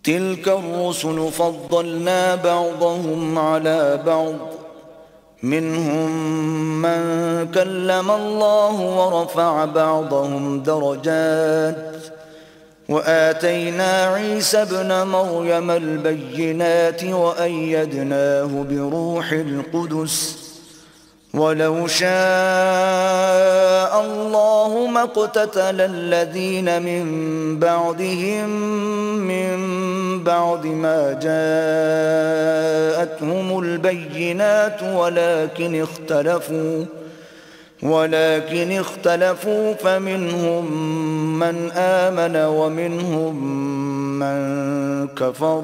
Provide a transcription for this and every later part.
تلك الرسل فضلنا بعضهم على بعض منهم من كلم الله ورفع بعضهم درجات وآتينا عيسى ابن مريم البينات وأيدناه بروح القدس ولو شاء الله ما اقتتل الذين من بعدهم من بعد ما جاءتهم البينات ولكن اختلفوا فمنهم من آمن ومنهم من كفر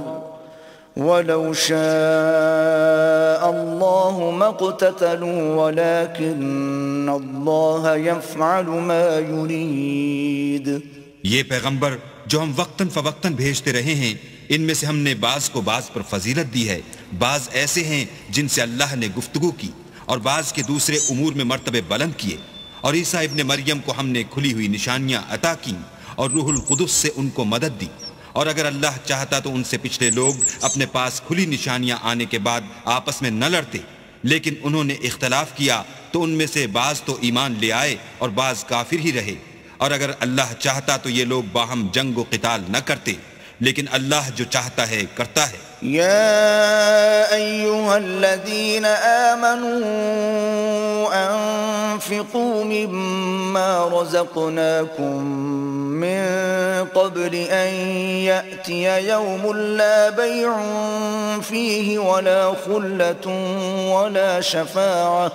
ولو شاء الله ما اقتتلوا ولكن الله يفعل ما يريد. یہ پیغمبر جو ہم وقتاً فوقتاً بھیجتے رہے ہیں ان میں سے ہم نے بعض کو بعض پر فضیلت دی ہے، بعض ایسے ہیں جن سے اللہ نے گفتگو کی اور بعض کے دوسرے امور میں مرتبے بلند کیے، اور عیسیٰ ابن مریم کو ہم نے کھلی ہوئی نشانیاں عطا کیں اور روح القدس سے ان کو مدد دی، اور اگر اللہ چاہتا تو ان سے پچھلے لوگ اپنے پاس کھلی نشانیاں آنے کے بعد آپس میں نہ لڑتے، لیکن انہوں نے اختلاف کیا تو ان میں سے بعض تو ایمان لے آئے اور بعض کافر ہی رہے، اور اگر اللہ چاہتا تو یہ لوگ باہم جنگ و قتال نہ کرتے، لیکن اللہ جو چاہتا ہے کرتا ہے. يا أيها الذين آمنوا أنفقوا مما رزقناكم من قبل أن يأتي يوم لا بيع فيه ولا خلة ولا شفاعة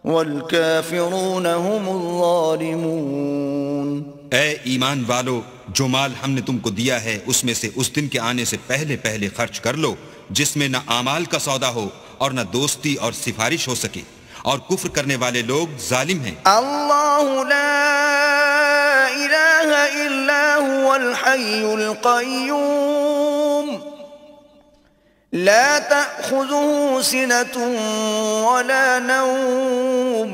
والكافرون هم الظالمون. اے ایمان والو، جو مال ہم نے تم کو دیا ہے اس میں سے اس دن کے آنے سے پہلے پہلے خرچ کر لو جس میں نہ اعمال کا سودا ہو اور نہ دوستی اور سفارش ہو سکے، اور کفر کرنے والے لوگ ظالم ہیں. اللہ لا الہ الا هو الحی القیوم لا تأخذه سنة ولا نوم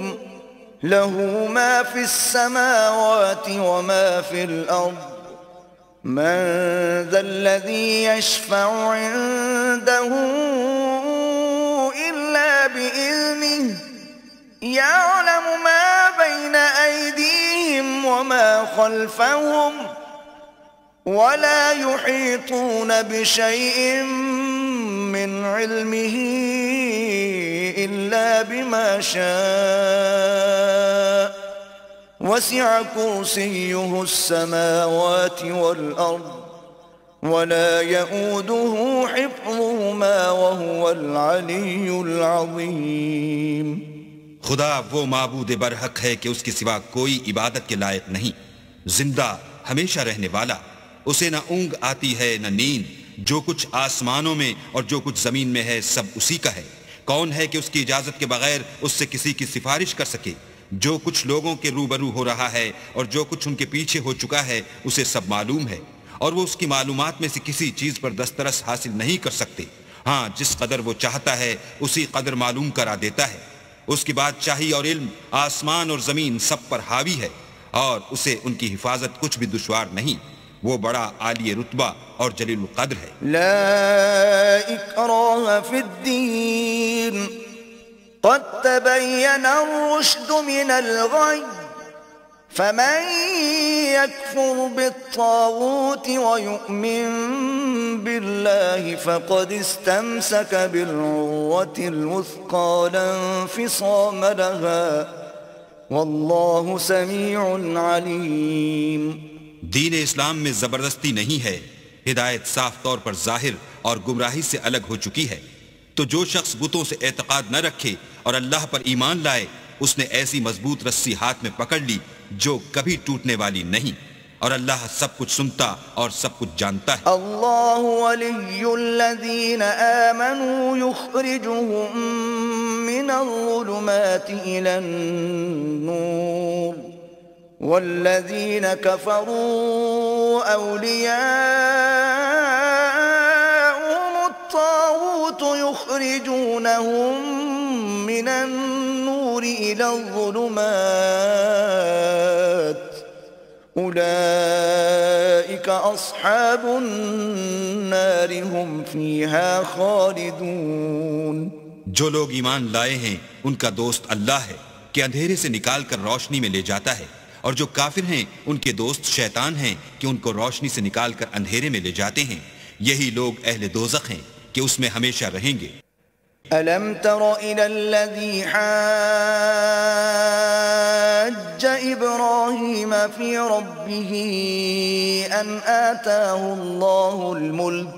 له ما في السماوات وما في الأرض من ذا الذي يشفع عنده إلا بإذنه يعلم ما بين أيديهم وما خلفهم ولا يحيطون بشيء من علمه إلا بما شاء وسع كرسيه السماوات والأرض ولا يؤوده حفظهما وهو العلي العظيم. خدا وہ معبود برحق ہے کہ اس کے سوا کوئی عبادت کے لائق نہیں، زندہ ہمیشہ رہنے والا، اسے نہ اونگ آتی ہے نہ نیند، جو کچھ آسمانوں میں اور جو کچھ زمین میں ہے سب اسی کا ہے. کون ہے کہ اس کی اجازت کے بغیر اس سے کسی کی سفارش کر سکے؟ جو کچھ لوگوں کے روبرو ہو رہا ہے اور جو کچھ ان کے پیچھے ہو چکا ہے اسے سب معلوم ہے، اور وہ اس کی معلومات میں سے کسی چیز پر دسترس حاصل نہیں کر سکتے. ہاں، جس قدر وہ چاہتا ہے اسی قدر معلوم کرا دیتا ہے. اس کی بادشاہی اور علم آسمان اور زمین سب پر حاوی ہے، اور اسے ان کی حفاظت کچھ بھی دشوار نہیں. وہ بڑا عالی رتبہ اور جلیل القدر ہے. لا اکراہ فی الدین قد تبین الرشد من الغی فمن يكفر بالطاغوت ويؤمن بالله فقد استمسك بالعروة الوثقى لا انفصام لها والله سميع عليم. دین اسلام میں زبردستی نہیں ہے، ہدایت صاف طور پر ظاہر اور گمراہی سے الگ ہو چکی ہے. تو جو شخص بتوں سے اعتقاد نہ رکھے اور اللہ پر ایمان لائے اس نے ایسی مضبوط رسی ہاتھ میں پکڑ لی جو کبھی ٹوٹنے والی نہیں، اور اللہ سب کچھ سنتا اور سب کچھ جانتا ہے. اللہ ولی الذین آمنوا یخرجهم من الظلمات الى النور والذین کفروا اولیاءهم الطاغوت یخرجونهم من النور الى الظلمات اولئک اصحاب النار النار هم فيها خالدون۔ جو لوگ ایمان لائے ہیں ان کا دوست اللہ ہے کہ اندھیرے سے نکال کر روشنی میں لے جاتا ہے، اور جو کافر ہیں ان کے دوست شیطان ہیں کہ ان کو روشنی سے نکال کر اندھیرے میں لے جاتے ہیں۔ یہی لوگ اہل دوزخ ہیں کہ اس میں ہمیشہ رہیں گے۔ أَلَمْ تَرَ إِلَى الَّذِي حَاجَّ إِبْرَاهِيمَ فِي رَبِّهِ أَنْ آتَاهُ اللَّهُ الْمُلْكَ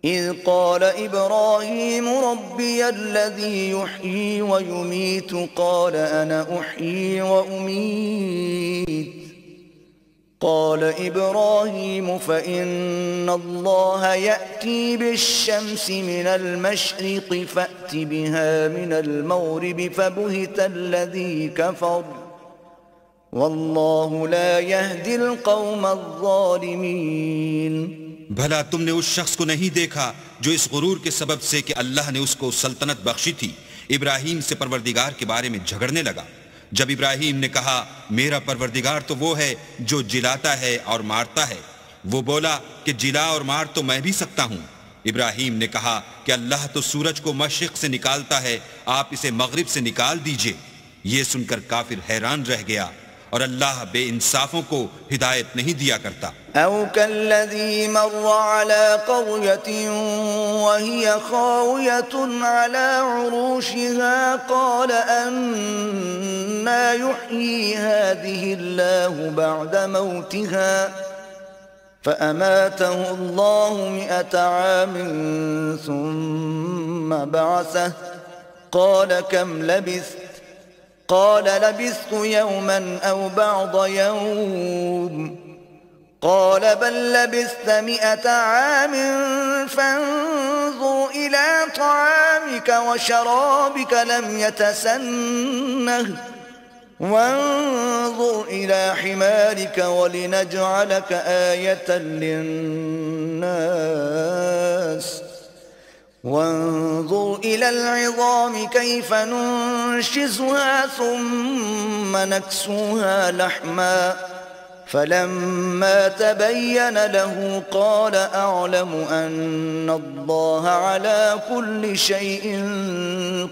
إِذْ قَالَ إِبْرَاهِيمُ رَبِّيَ الَّذِي يُحْيِي وَيُمِيتُ قَالَ أَنَا أُحْيِي وَأُمِيتُ قال إبراهيم فإن الله يأتي بالشمس من المشرق فأت بها من المغرب فبهت الذي كفر والله لا يهدي القوم الظالمين۔ بھلا تم نے اس شخص کو نہیں دیکھا جو اس غرور کے سبب سے کہ اللہ نے اس کو سلطنت بخشی تھی ابراہیم سے پروردگار کے بارے میں جھگڑنے لگا؟ جب ابراہیم نے کہا میرا پروردگار تو وہ ہے جو جلاتا ہے اور مارتا ہے، وہ بولا کہ جلا اور مار تو میں بھی سکتا ہوں۔ ابراہیم نے کہا کہ اللہ تو سورج کو مشرق سے نکالتا ہے، آپ اسے مغرب سے نکال دیجئے۔ یہ سن کر کافر حیران رہ گیا، اور اللہ بے انصافوں کو ہدایت نہیں دیا کرتا۔ أو كالذي مر على قرية وهي خاوية على عروشها قال أنى يحيي هذه الله بعد موتها فأماته الله 100 عام ثم بعثه قال كم لبثت قال لبثت يوما أو بعض يوم قال بل لبثت 100 عام فانظر إلى طعامك وشرابك لم يتسنه وانظر إلى حمارك ولنجعلك آية للناس وانظر إلى العظام كيف ننشزها ثم نكسوها لحما فلما تبين له قال أعلم أن الله على كل شيء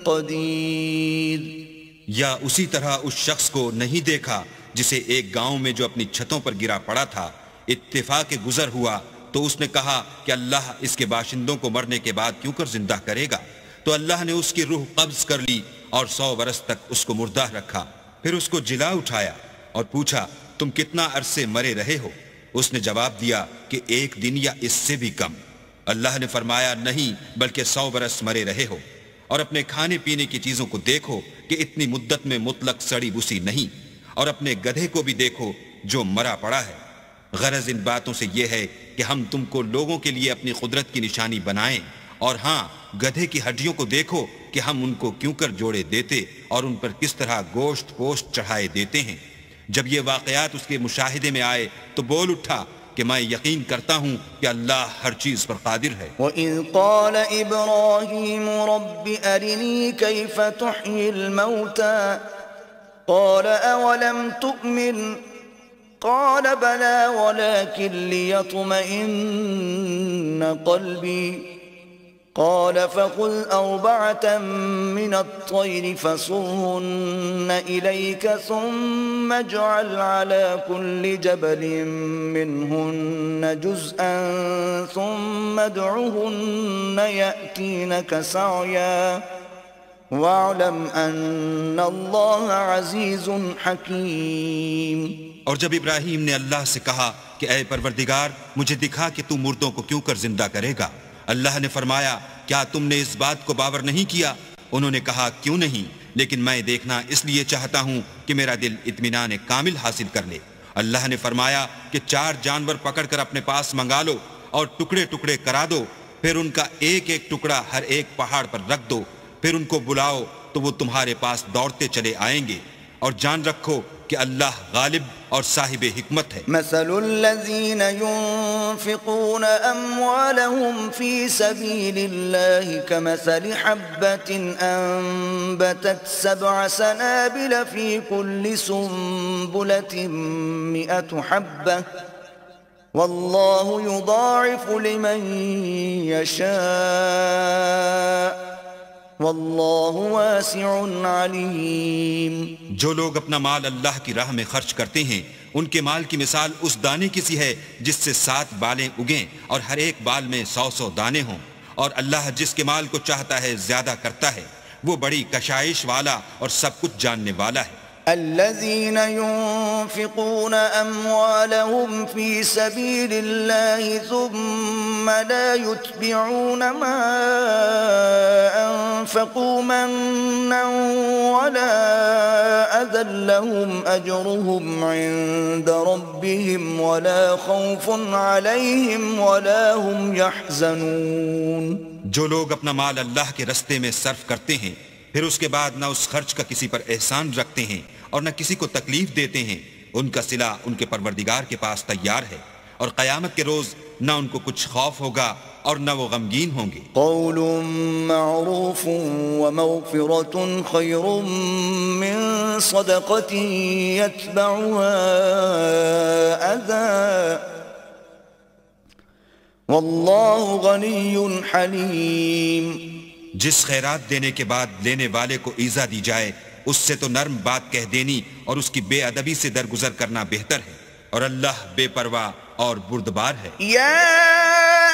قدير۔ یا اسی طرح اس شخص کو نہیں دیکھا جسے ایک گاؤں میں جو اپنی چھتوں پر گرا پڑا تھا اتفاق گزر ہوا تو اس نے کہا کہ اللہ اس کے باشندوں کو مرنے کے بعد کیوں کر زندہ کرے گا؟ تو اللہ نے اس کی روح قبض کر لی اور 100 برس تک اس کو مردہ رکھا، پھر اس کو جلا اٹھایا اور پوچھا تم کتنا عرصے مرے رہے ہو؟ اس نے جواب دیا کہ 1 دن یا اس سے بھی کم۔ اللہ نے فرمایا نہیں بلکہ 100 برس مرے رہے ہو، اور اپنے کھانے پینے کی چیزوں کو دیکھو کہ اتنی مدت میں مطلق سڑی بسی نہیں، اور اپنے گدھے کو بھی دیکھو جو مرا پڑا ہے۔ غرض ان باتوں سے یہ ہے کہ ہم تم کو لوگوں کے لیے اپنی قدرت کی نشانی بنائیں، اور ہاں گدھے کی ہڈیوں کو دیکھو کہ ہم ان کو کیوں کر جوڑے دیتے اور ان پر کس طرح گوشت پوشت چڑھائے دیتے ہیں۔ جب یہ واقعات اس کے مشاہدے میں آئے تو بول اٹھا کہ میں یقین کرتا ہوں کہ اللہ ہر چیز پر قادر ہے۔ وَإِذْ قَالَ إِبْرَاهِيمُ رَبِّ أَرِنِي كَيْفَ تُحْيِي الْمَوْتَى قَالَ أَوَلَمْ تُؤْمِنْ قال بلى ولكن ليطمئن قلبي قال فخذ 4 من الطير فصرهن إليك ثم اجعل على كل جبل منهن جزءا ثم ادعهن يأتينك سعيا واعلم أن الله عزيز حكيم۔ اور جب ابراہیم نے اللہ سے کہا کہ اے پروردگار مجھے دکھا کہ تو مردوں کو کیوں کر زندہ کرے گا، اللہ نے فرمایا کیا تم نے اس بات کو باور نہیں کیا؟ انہوں نے کہا کیوں نہیں، لیکن میں دیکھنا اس لیے چاہتا ہوں کہ میرا دل اطمینان کامل حاصل کر لے۔ اللہ نے فرمایا کہ 4 جانور پکڑ کر اپنے پاس منگا لو اور ٹکڑے ٹکڑے کرا دو، پھر ان کا ایک ایک ٹکڑا ہر ایک پہاڑ پر رکھ دو، پھر ان کو بلاؤ تو وہ تمہارے پاس دوڑتے چلے آئیں گے، اور جان رکھو کہ اللہ غالب اور صاحب حکمت ہے۔ مثل الذين ينفقون أموالهم في سبيل الله كمثل حبة أنبتت 7 سنابل في كل سنبلة 100 حبة واللہ یضاعف لمن یشاء واللہ واسع علیم۔ جو لوگ اپنا مال اللہ کی راہ میں خرچ کرتے ہیں ان کے مال کی مثال اس دانے کی سی ہے جس سے 7 بالیں اگیں اور ہر ایک بال میں 100 دانے ہوں، اور اللہ جس کے مال کو چاہتا ہے زیادہ کرتا ہے، وہ بڑی کشائش والا اور سب کچھ جاننے والا ہے۔ الذين ينفقون أموالهم في سبيل الله ثم لا يتبعون ما أنفقوا منا ولا أذى لهم أجرهم عند ربهم ولا خوف عليهم ولا هم يحزنون۔ جو لوگ اپنا مال اللہ کے رستے میں صرف کرتے ہیں پھر اس کے بعد نہ اس خرچ کا کسی پر احسان رکھتے ہیں اور نہ کسی کو تکلیف دیتے ہیں، ان کا صلہ ان کے پروردگار کے پاس تیار ہے، اور قیامت کے روز نہ ان کو کچھ خوف ہوگا اور نہ وہ غمگین ہوں گے۔ قول معروف ومغفرة خیر من صدقة يتبعها أذى واللہ غنی حلیم۔ جس خیرات دینے کے بعد لینے والے کو ایذا دی جائے اس سے تو نرم بات کہہ دینی اور اس کی بے ادبی سے درگزر کرنا بہتر ہے، اور اللہ بے پرواہ اور بردبار ہے۔ یا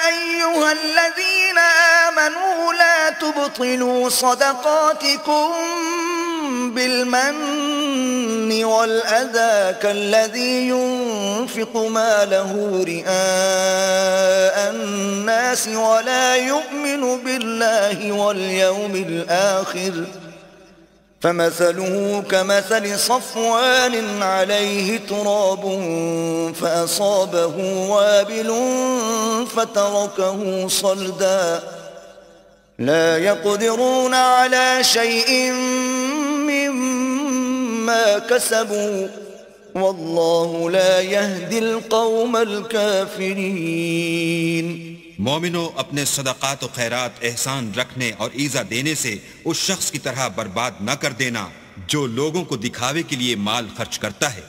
ایہا الذین آمنوا لا تبطلوا صدقاتکم بالمن والأذى كالذي ينفق ماله رئاء الناس ولا يؤمن بالله واليوم الآخر فمثله كمثل صفوان عليه تراب فأصابه وابل فتركه صلدا لا يقدرون على شيء مما كسبوا والله لا يهدي القوم الكافرين۔ مومنوں، اپنے صدقات و خیرات احسان رکھنے اور ایذا دینے سے اس شخص کی طرح برباد نہ کر دینا جو لوگوں کو دکھاوے کے لیے مال خرچ کرتا ہے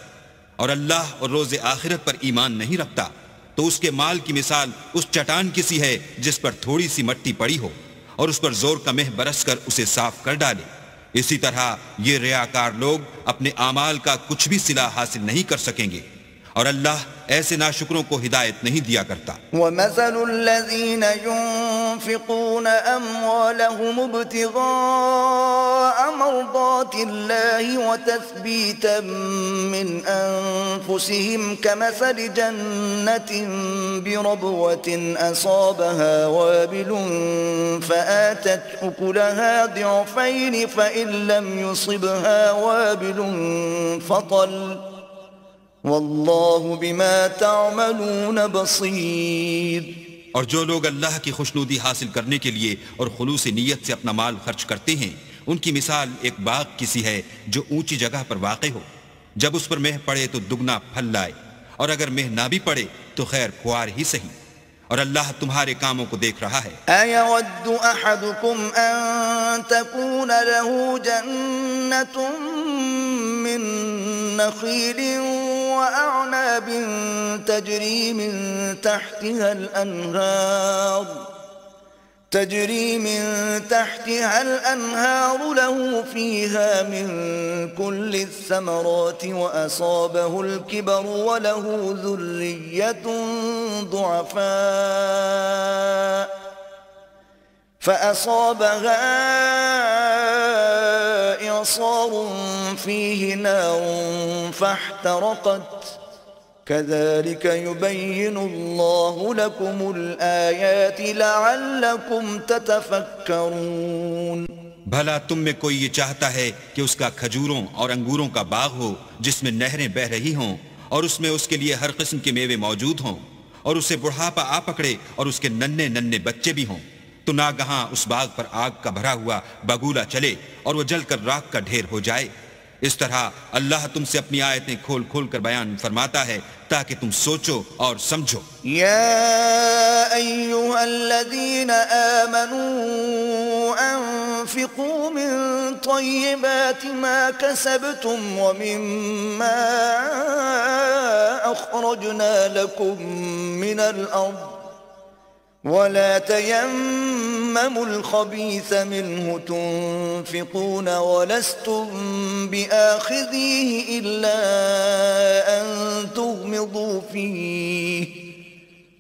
اور اللہ اور روز آخرت پر ایمان نہیں رکھتا، تو اس کے مال کی مثال اس چٹان کی سی ہے جس پر تھوڑی سی مٹی پڑی ہو اور اس پر زور کا مہ برس کر اسے صاف کر ڈالے۔ اسی طرح یہ ریاکار لوگ اپنے اعمال کا کچھ بھی صلہ حاصل نہیں کر سکیں گے، اور اللہ ایسے ناشکروں کو ہدایت نہیں دیا کرتا۔ وَمَثَلُ الَّذِينَ يُنفِقُونَ أَمْوَالَهُمُ ابْتِغَاءَ مَرْضَاتِ اللَّهِ وَتَثْبِيتًا مِّنْ أَنفُسِهِمْ كَمَثَلِ جَنَّةٍ بِرَبْوَةٍ أَصَابَهَا وَابِلٌ فَآتَتْ أُكُلَهَا ضِعْفَيْنِ فَإِن لَّمْ يُصِبْهَا وَابِلٌ فَطَلٌّ واللہ بما تعملون بصیر۔ اور جو لوگ اللہ کی خوشنودی حاصل کرنے کے لیے اور خلوص نیت سے اپنا مال خرچ کرتے ہیں ان کی مثال ایک باغ کی سی ہے جو اونچی جگہ پر واقع ہو، جب اس پر مہ پڑے تو دگنا پھل لائے، اور اگر مہ نہ بھی پڑے تو خیر خوار ہی صحیح، اور اللہ تمہارے کاموں کو دیکھ رہا ہے۔ أَيَوَدُّ أَحَدُكُمْ أَن تَكُونَ لَهُ جَنَّةٌ مِّن نَخِيلٍ وَأَعْنَابٍ تَجْرِي مِن تحتها الأنهار له فيها من كل الثمرات وأصابه الكبر وله ذرية ضعفاء فأصابها إعصار فيه نار فاحترقت كذلك يبين الله لكم الآيات لعلكم تتفكرون۔ بھلا تم میں کوئی یہ چاہتا ہے کہ اس کا کھجوروں اور انگوروں کا باغ ہو جس میں نہریں بہ رہی ہوں اور اس میں اس کے لیے ہر قسم کے میوے موجود ہوں، اور اسے بڑھاپا آ پکڑے اور اس کے ننھے ننھے بچے بھی ہوں، تو ناگہاں اس باغ پر آگ کا بھرا ہوا بگولا چلے اور وہ جل کر راکھ کا ڈھیر ہو جائے۔ اس طرح اللہ تم سے اپنی آیتیں کھول کھول کر بیان فرماتا ہے تاکہ تم سوچو اور سمجھو۔ یا ایھا الذین آمنوا انفقوا أنفقوا من طيبات ما كسبتم ومما أخرجنا لكم من الأرض ولا تيمموا الخبيث منه تنفقون ولستم بآخذيه إلا أن تغمضوا فيه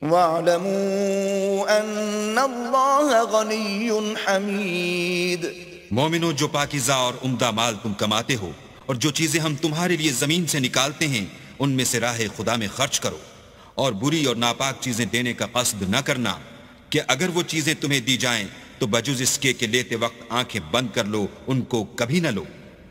واعلموا أن الله غني حميد. مومنو، جو پاکیزہ اور عمدہ مال تم کماتے ہو اور جو چیزیں ہم تمہارے لیے زمین سے نکالتے ہیں ان میں سے راہ خدا میں خرچ کرو، اور بری اور ناپاک چیزیں دینے کا قصد نہ کرنا کہ اگر وہ چیزیں تمہیں دی جائیں تو بجز اس کے کہ لیتے وقت آنکھیں بند کر لو ان کو کبھی نہ لو،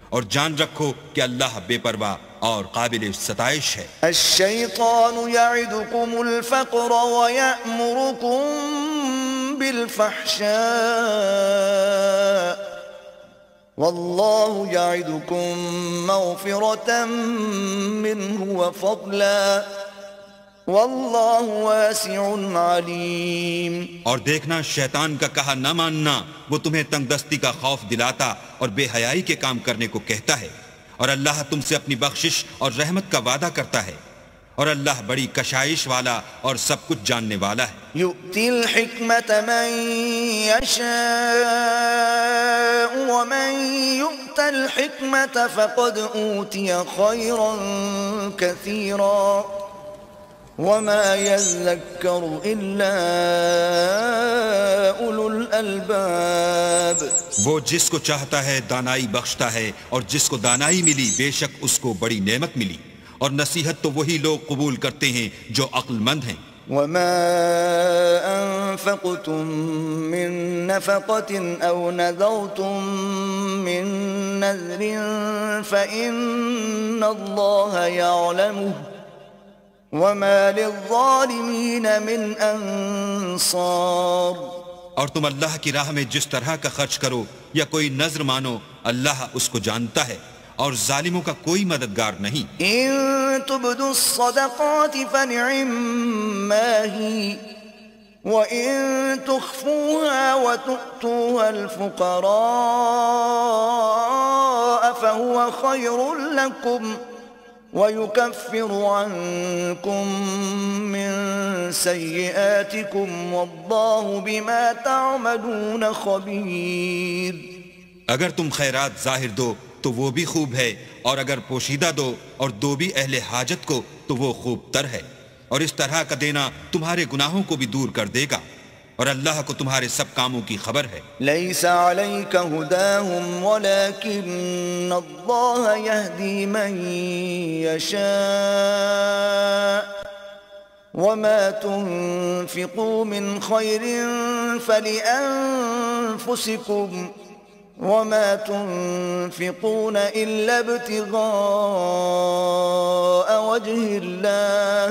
اور جان رکھو کہ اللہ بے پرواہ اور قابل ستائش ہے. الشیطان یعدکم الفقر ویأمرکم بالفحشاء واللہ یعدکم مغفرة منہ وفضلا واللہ واسع علیم. اور دیکھنا، شیطان کا کہا نہ ماننا وہ تمہیں تنگ دستی کا خوف دلاتا اور بے حیائی کے کام کرنے کو کہتا ہے، اور اللہ تم سے اپنی بخشش اور رحمت کا وعدہ کرتا ہے، اور اللہ بڑی کشائش والا اور سب کچھ جاننے والا ہے. یؤتی الحکمت من یشاء ومن یؤت الحکمت فقد اوتی خیرا کثیرا وما يذكر إلا أولو الألباب. وہ جس کو چاہتا ہے دانائی بخشتا ہے، اور جس کو دانائی ملی بے شک اس کو بڑی نعمت ملی، اور نصیحت تو وہی لوگ قبول کرتے ہیں جو عقل مند ہیں. وما أنفقتم من نفقة أو نذرتم من نذر فإن الله يعلمه وما للظالمین من انصار. اور تم اللہ کی راہ میں جس طرح کا خرچ کرو یا کوئی نذر مانو، اللہ اس کو جانتا ہے، اور ظالموں کا کوئی مددگار نہیں. ان تبدوا الصدقات فنعما هي وان تخفوها وتؤتوها الفقراء فهو خير لكم وَيُكَفِّرُ عَنْكُمْ مِنْ سَيِّئَاتِكُمْ وَاللَّهُ بِمَا تَعْمَلُونَ خَبِيرٌ. اگر تم خیرات ظاہر دو تو وہ بھی خوب ہے، اور اگر پوشیدہ دو اور دو بھی اہل حاجت کو تو وہ خوب تر ہے، اور اس طرح کا دینا تمہارے گناہوں کو بھی دور کر دے گا، اور اللہ کو تمہارے سب کاموں کی خبر ہے. لیس علیک ہداہم ولکن اللہ یہدی من یشاء وما تنفقوا من خیر فلأنفسکم وما تنفقون الا ابتغاء وجه اللہ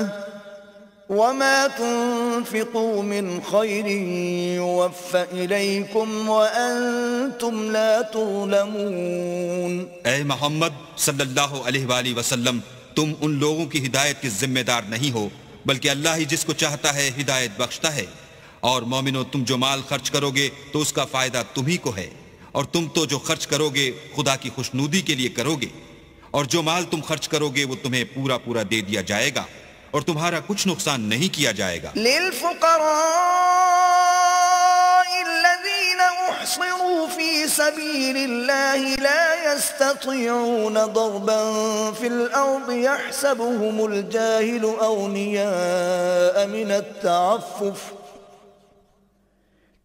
وما تنفقوا من خير يوفى إليكم وأنتم لا تظلمون. اے محمد صلی اللہ علیہ وآلہ وسلم، تم ان لوگوں کی ہدایت کے ذمہ دار نہیں ہو، بلکہ اللہ ہی جس کو چاہتا ہے ہدایت بخشتا ہے. اور مومنو، تم جو مال خرچ کرو گے تو اس کا فائدہ تمہیں کو ہے، اور تم تو جو خرچ کرو گے خدا کی خوشنودی کے لیے کرو گے، اور جو مال تم خرچ کرو گے وہ تمہیں پورا پورا دے دیا جائے گا، اور تمہارا کچھ نقصان نہیں کیا جائے گا. للفقراء الذين احصروا في سبيل الله لا يستطيعون ضربا في الارض يحسبهم الجاهل اغنياء من التعفف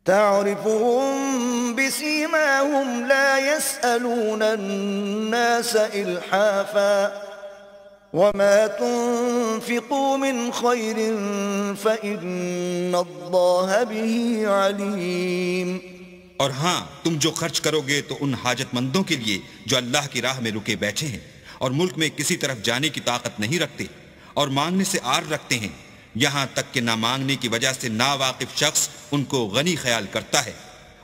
تعرفهم بسيماهم لا يسألون الناس إلحافا وما تنفقوا من خير فإن الله به عليم. اور ہاں، تم جو خرچ کرو گے تو ان حاجت مندوں کے لیے جو اللہ کی راہ میں رکے بیٹھے ہیں اور ملک میں کسی طرف جانے کی طاقت نہیں رکھتے اور مانگنے سے آر رکھتے ہیں، یہاں تک کہ نہ مانگنے کی وجہ سے ناواقف شخص ان کو غنی خیال کرتا ہے،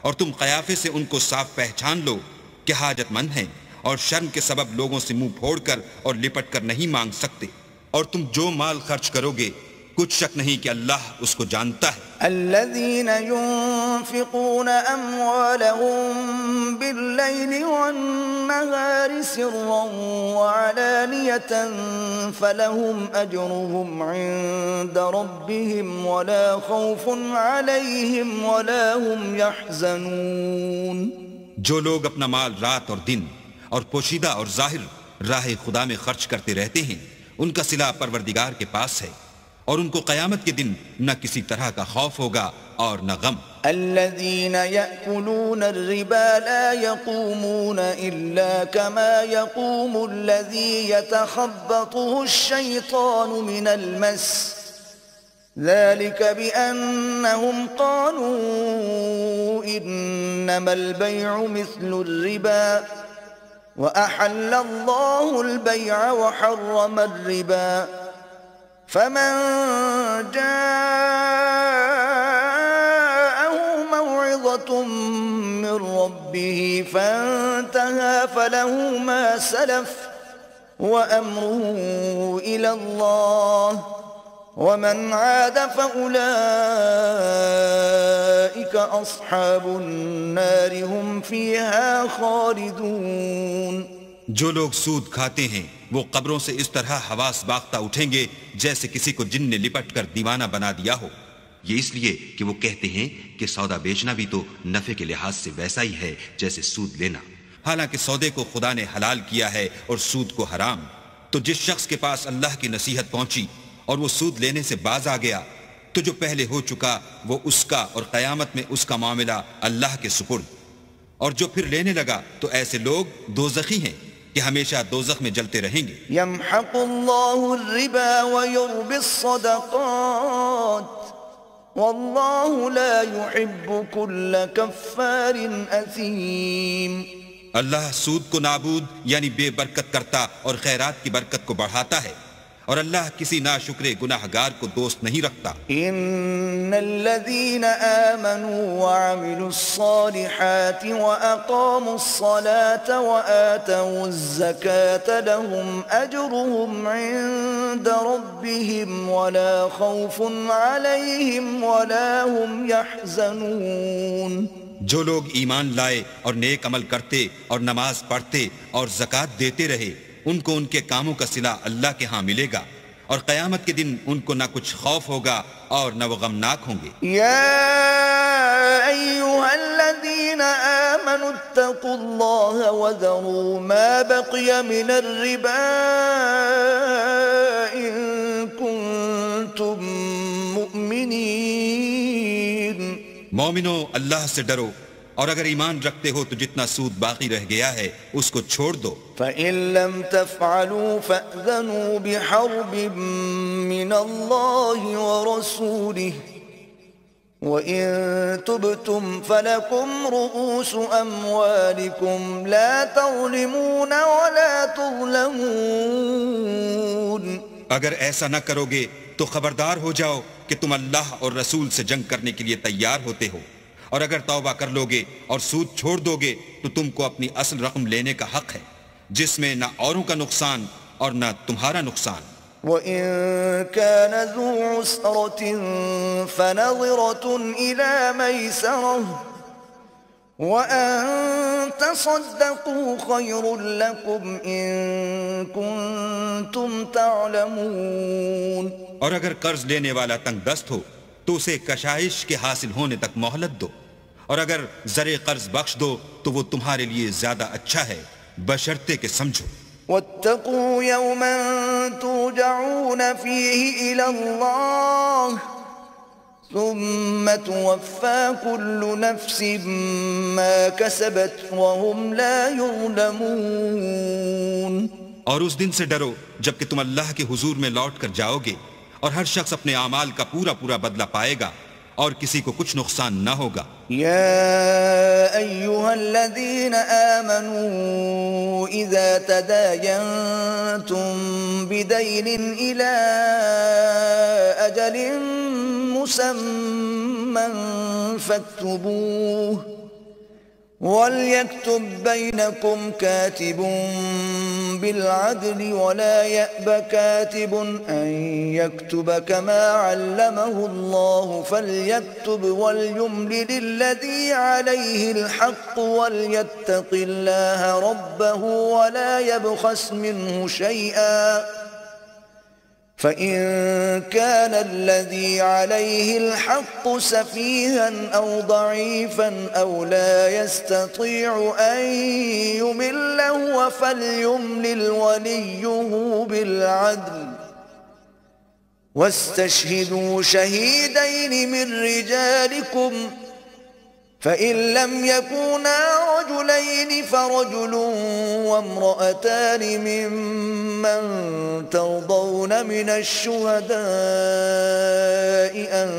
اور تم قیافے سے ان کو صاف پہچان لو کہ حاجت مند ہیں، اور شرم کے سبب لوگوں سے منہ پھوڑ کر اور لپٹ کر نہیں مانگ سکتے. اور تم جو مال خرچ کرو گے کچھ شک نہیں کہ اللہ اس کو جانتا ہے۔ الذين ينفقون أموالهم بالليل والنهار سرا وعلانية فلهم أجرهم عند ربهم ولا خوف عليهم ولا هم يحزنون۔ جو لوگ اپنا مال رات اور دن اور پوشیدہ اور ظاہر راہ خدا میں خرچ کرتے رہتے ہیں، ان کا صلہ پروردگار کے پاس ہے، اور ان کو قیامت کے دن نہ کسی طرح کا خوف ہوگا اور نہ غم۔ الذين يأكلون الربا لا يقومون إلا كما يقوم الذي يتخبطه الشيطان من المس، ذلك بأنهم قالوا إنما البيع مثل الربا وأحل الله البيع وحرم الربا، فمن جاءه موعظة من ربه فانتهى فله ما سلف وأمره إلى الله ومن عاد فأولئك أصحاب النار هم فيها خالدون۔ جو لوگ سود کھاتے ہیں وہ قبروں سے اس طرح حواس باختہ اٹھیں گے جیسے کسی کو جن نے لپٹ کر دیوانہ بنا دیا ہو۔ یہ اس لیے کہ وہ کہتے ہیں کہ سودا بیچنا بھی تو نفع کے لحاظ سے ویسا ہی ہے جیسے سود لینا، حالانکہ سودے کو خدا نے حلال کیا ہے اور سود کو حرام۔ تو جس شخص کے پاس اللہ کی نصیحت پہنچی اور وہ سود لینے سے باز آ گیا تو جو پہلے ہو چکا وہ اس کا، اور قیامت میں اس کا معاملہ اللہ کے سپرد۔ اور جو پھر لینے لگا تو ایسے لوگ دوزخی ہیں کہ ہمیشہ دوزخ میں جلتے رہیں گے۔ يمحق الله الربا ويربي الصدقات والله لا يحب كل كفار أثيم۔ اللہ سود کو نابود یعنی بے برکت کرتا اور خیرات کی برکت کو بڑھاتا ہے، اور اللہ کسی ناشکر گناہ گار کو دوست نہیں رکھتا۔ ان الذين آمنوا وعملوا الصالحات وأقاموا الصلاة وآتوا الزكاة لهم أجرهم عند ربهم ولا خوف عليهم ولا هم يحزنون۔ جو لوگ ایمان لائے اور نیک عمل کرتے اور نماز پڑھتے اور زکوٰۃ دیتے رہے، ان کو ان کے کاموں کا صلہ اللہ کے ہاں ملے گا، اور قیامت کے دن ان کو نہ کچھ خوف ہوگا اور نہ وہ غمناک ہوں گے۔ یا ایھا الذین آمنوا اتقوا اللہ وذروا ما بقی من الربا ان کنتم مؤمنین۔ مومنو، اللہ سے ڈرو، اور اگر ایمان رکھتے ہو تو جتنا سود باقی رہ گیا ہے اس کو چھوڑ دو۔ فَإِن لَّمْ تَفْعَلُوا فَأْذَنُوا بِحَرْبٍ مِّنَ اللَّهِ وَرَسُولِهِ وَإِن تُبْتُمْ فَلَكُمْ رُءُوسُ أَمْوَالِكُمْ لَا تَظْلِمُونَ وَلَا تُظْلَمُونَ۔ اگر ایسا نہ کرو گے تو خبردار ہو جاؤ کہ تم اللہ اور رسول سے جنگ کرنے کے لیے تیار ہوتے ہو، اور اگر توبہ کر لو گے اور سود چھوڑ دو گے تو تم کو اپنی اصل رقم لینے کا حق ہے، جس میں نہ اوروں کا نقصان اور نہ تمہارا نقصان۔ وَإِن كَانَ ذُو عُسْرَةٍ فَنَظِرَةٌ إِلَى مَيْسَرَةٍ وَأَن تَصَدَّقُوا خَيْرٌ لَّكُمْ إِن كُنتُمْ تَعْلَمُونَ۔ اور اگر قرض لینے والا تنگ دست ہو تو اسے کشائش کے حاصل ہونے تک مہلت دو، اور اگر زر قرض بخش دو تو وہ تمہارے لیے زیادہ اچھا ہے، بشرطے کہ سمجھو۔ وَاتَّقُوا يَوْمًا تُرْجَعُونَ فِيهِ إِلَى اللَّهِ ثُمَّ تُوَفَّى كُلُّ نَفْسٍ مَّا كَسَبَتْ وَهُمْ لَا يُظْلَمُونَ۔ اور اس دن سے ڈرو جب کہ تم اللہ کے حضور میں لوٹ کر جاؤ گے، اور ہر شخص اپنے اعمال کا پورا پورا بدلہ پائے گا، اور کسی کو کچھ نقصان نہ ہوگا۔ یا ایھا الذین آمنوا اذا تداینتم بدین الی اجل مسمى فاکتبوه وَلْيَكْتُبْ بَيْنَكُمْ كَاتِبٌ بِالْعَدْلِ وَلَا يَأْبَ كَاتِبٌ أَنْ يَكْتُبَ كَمَا عَلَّمَهُ اللَّهُ فَلْيَكْتُبْ وَلْيُمْلِلِ الَّذِي عَلَيْهِ الْحَقُّ وَلْيَتَّقِ اللَّهَ رَبَّهُ وَلَا يَبْخَسْ مِنْهُ شَيْئًا فَإِنْ كَانَ الَّذِي عَلَيْهِ الْحَقُّ سَفِيهًا أَوْ ضَعِيفًا أَوْ لَا يَسْتَطِيعُ أَنْ يُمِلَّ هُوَ فَلْيُمْلِلْ وَلِيُّهُ بِالْعَدْلِ وَاسْتَشْهِدُوا شَهِيدَيْنِ مِنْ رِجَالِكُمْ فَإِنْ لَمْ يَكُونَا رَجُلَيْنِ فَرَجُلٌ وَامْرَأَتَانِ مِمَّنْ تَرْضَوْنَ مِنَ الشُّهَدَاءِ أَنْ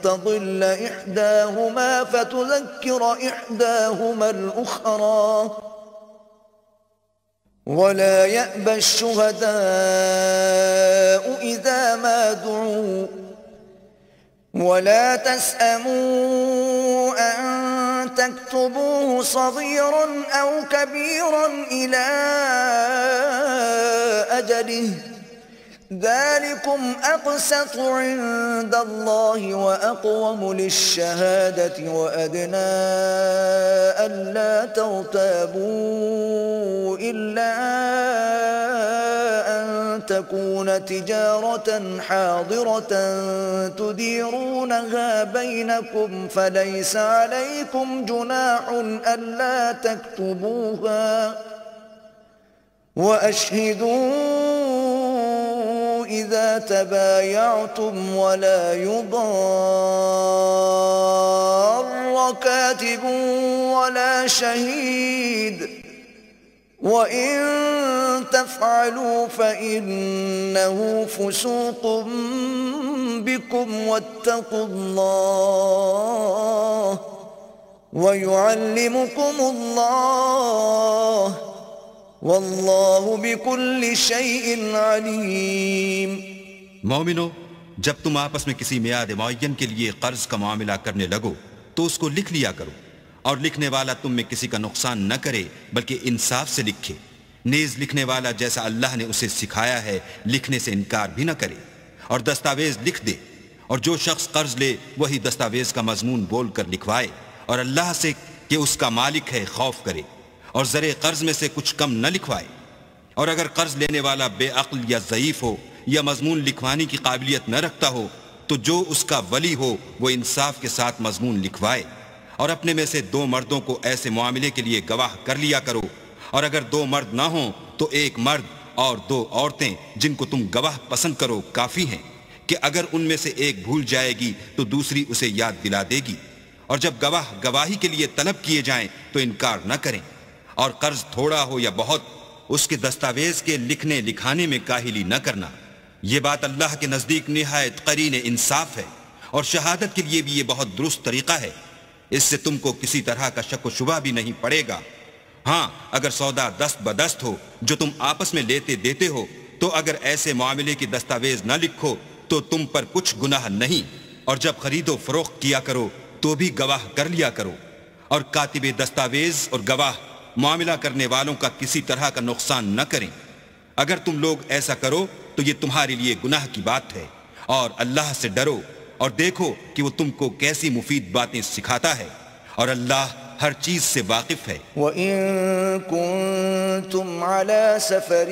تَضِلَّ إِحْدَاهُمَا فَتُذَكِّرَ إِحْدَاهُمَا الْأُخْرَى وَلَا يَأْبَ الشُّهَدَاءُ إِذَا مَا دُعُوا وَلَا تَسْأَمُوا أَنْ تكتبوه صغيرا أو كبيرا إلى أجله ذلكم أقسط عند الله وأقوم للشهادة وأدنى ألا ترتابوا إلا أن تكون تجارة حاضرة تديرونها بينكم فليس عليكم جناح ألا تكتبوها وأشهدوا إذا تبايعتم ولا يضار كاتب ولا شهيد وإن تفعلوا فإنه فسوق بكم واتقوا الله ويعلمكم الله واللہ بکل شیء علیم۔ مومنو، جب تم آپس میں کسی میعاد معین کے لیے قرض کا معاملہ کرنے لگو تو اس کو لکھ لیا کرو، اور لکھنے والا تم میں کسی کا نقصان نہ کرے بلکہ انصاف سے لکھے، نیز لکھنے والا جیسا اللہ نے اسے سکھایا ہے لکھنے سے انکار بھی نہ کرے، اور دستاویز لکھ دے، اور جو شخص قرض لے وہی دستاویز کا مضمون بول کر لکھوائے، اور اللہ سے کہ اس کا مالک ہے خوف کرے، اور زرے قرض میں سے کچھ کم نہ لکھوائے۔ اور اگر قرض لینے والا بے عقل یا ضعیف ہو یا مضمون لکھوانے کی قابلیت نہ رکھتا ہو تو جو اس کا ولی ہو وہ انصاف کے ساتھ مضمون لکھوائے، اور اپنے میں سے 2 مردوں کو ایسے معاملے کے لیے گواہ کر لیا کرو، اور اگر 2 مرد نہ ہوں تو 1 مرد اور 2 عورتیں جن کو تم گواہ پسند کرو کافی ہیں، کہ اگر ان میں سے ایک بھول جائے گی تو دوسری اسے یاد دلا دے گی، اور جب گواہ گواہی کے لیے طلب کیے جائیں تو انکار نہ کریں، اور قرض تھوڑا ہو یا بہت اس کے دستاویز کے لکھنے لکھانے میں کاہلی نہ کرنا، یہ بات اللہ کے نزدیک نہایت قرین انصاف ہے، اور شہادت کے لیے بھی یہ بہت درست طریقہ ہے، اس سے تم کو کسی طرح کا شک و شبہ بھی نہیں پڑے گا۔ ہاں، اگر سودا دست بدست ہو جو تم آپس میں لیتے دیتے ہو تو اگر ایسے معاملے کی دستاویز نہ لکھو تو تم پر کچھ گناہ نہیں، اور جب خرید و فروخت کیا کرو تو بھی گواہ کر لیا کرو، اور کاتب دستاویز اور گواہ معاملہ کرنے والوں کا کسی طرح کا نقصان نہ کریں۔ اگر تم لوگ ایسا کرو تو یہ تمہارے لیے گناہ کی بات ہے، اور اللہ سے ڈرو اور دیکھو کہ وہ تم کو کیسی مفید باتیں سکھاتا ہے، اور اللہ ہر چیز سے واقف ہے۔ وَإِن كُنتُمْ عَلَى سَفَرٍ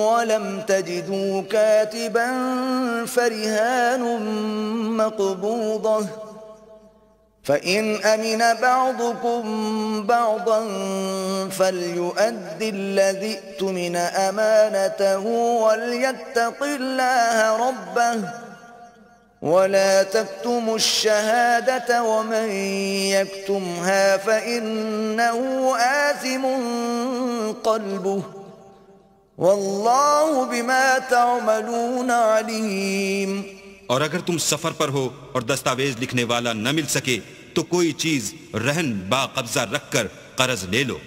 وَلَمْ تَجِدُوا كَاتِبًا فَرِهَانٌ مَّقْبُوضَةٌ فَإِنْ أَمِنَ بَعْضُكُمْ بَعْضًا فَلْيُؤَدِّ الَّذِي اؤْتُمِنَ أَمَانَتَهُ وَلْيَتَّقِ اللَّهَ رَبَّهُ وَلَا تَكْتُمُوا الشَّهَادَةَ وَمَنْ يَكْتُمْهَا فَإِنَّهُ آثِمٌ قَلْبُهُ وَاللَّهُ بِمَا تَعْمَلُونَ عَلِيمٌ۔ اور اگر تم سفر پر ہو اور دستاویز لکھنے والا نہ مل سکے تو کوئی چیز رہن با قبضہ رکھ کر قرض لے لو،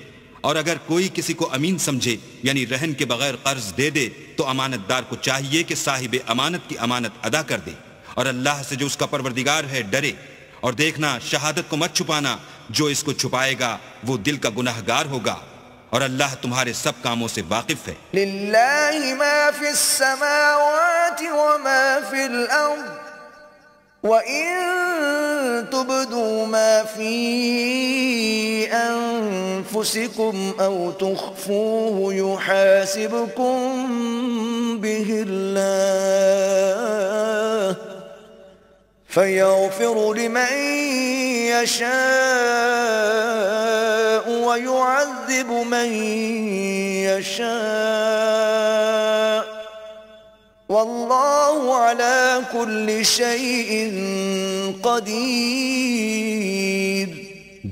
اور اگر کوئی کسی کو امین سمجھے یعنی رہن کے بغیر قرض دے دے تو امانت دار کو چاہیے کہ صاحب امانت کی امانت ادا کر دے، اور اللہ سے جو اس کا پروردگار ہے ڈرے، اور دیکھنا شہادت کو مت چھپانا جو اس کو چھپائے گا وہ دل کا گناہگار ہوگا، اور اللہ تمہارے سب کاموں سے واقف ہے۔ للہ ما فی السماوات وما فی الارض وَإِن تُبْدُوا مَا فِي أَنفُسِكُمْ أَوْ تُخْفُوهُ يُحَاسِبْكُم بِهِ اللَّهُ فَيَغْفِرُ لِمَن يَشَاءُ وَيُعَذِّبُ مَن يَشَاءُ واللہ علی کل شیء قدیر۔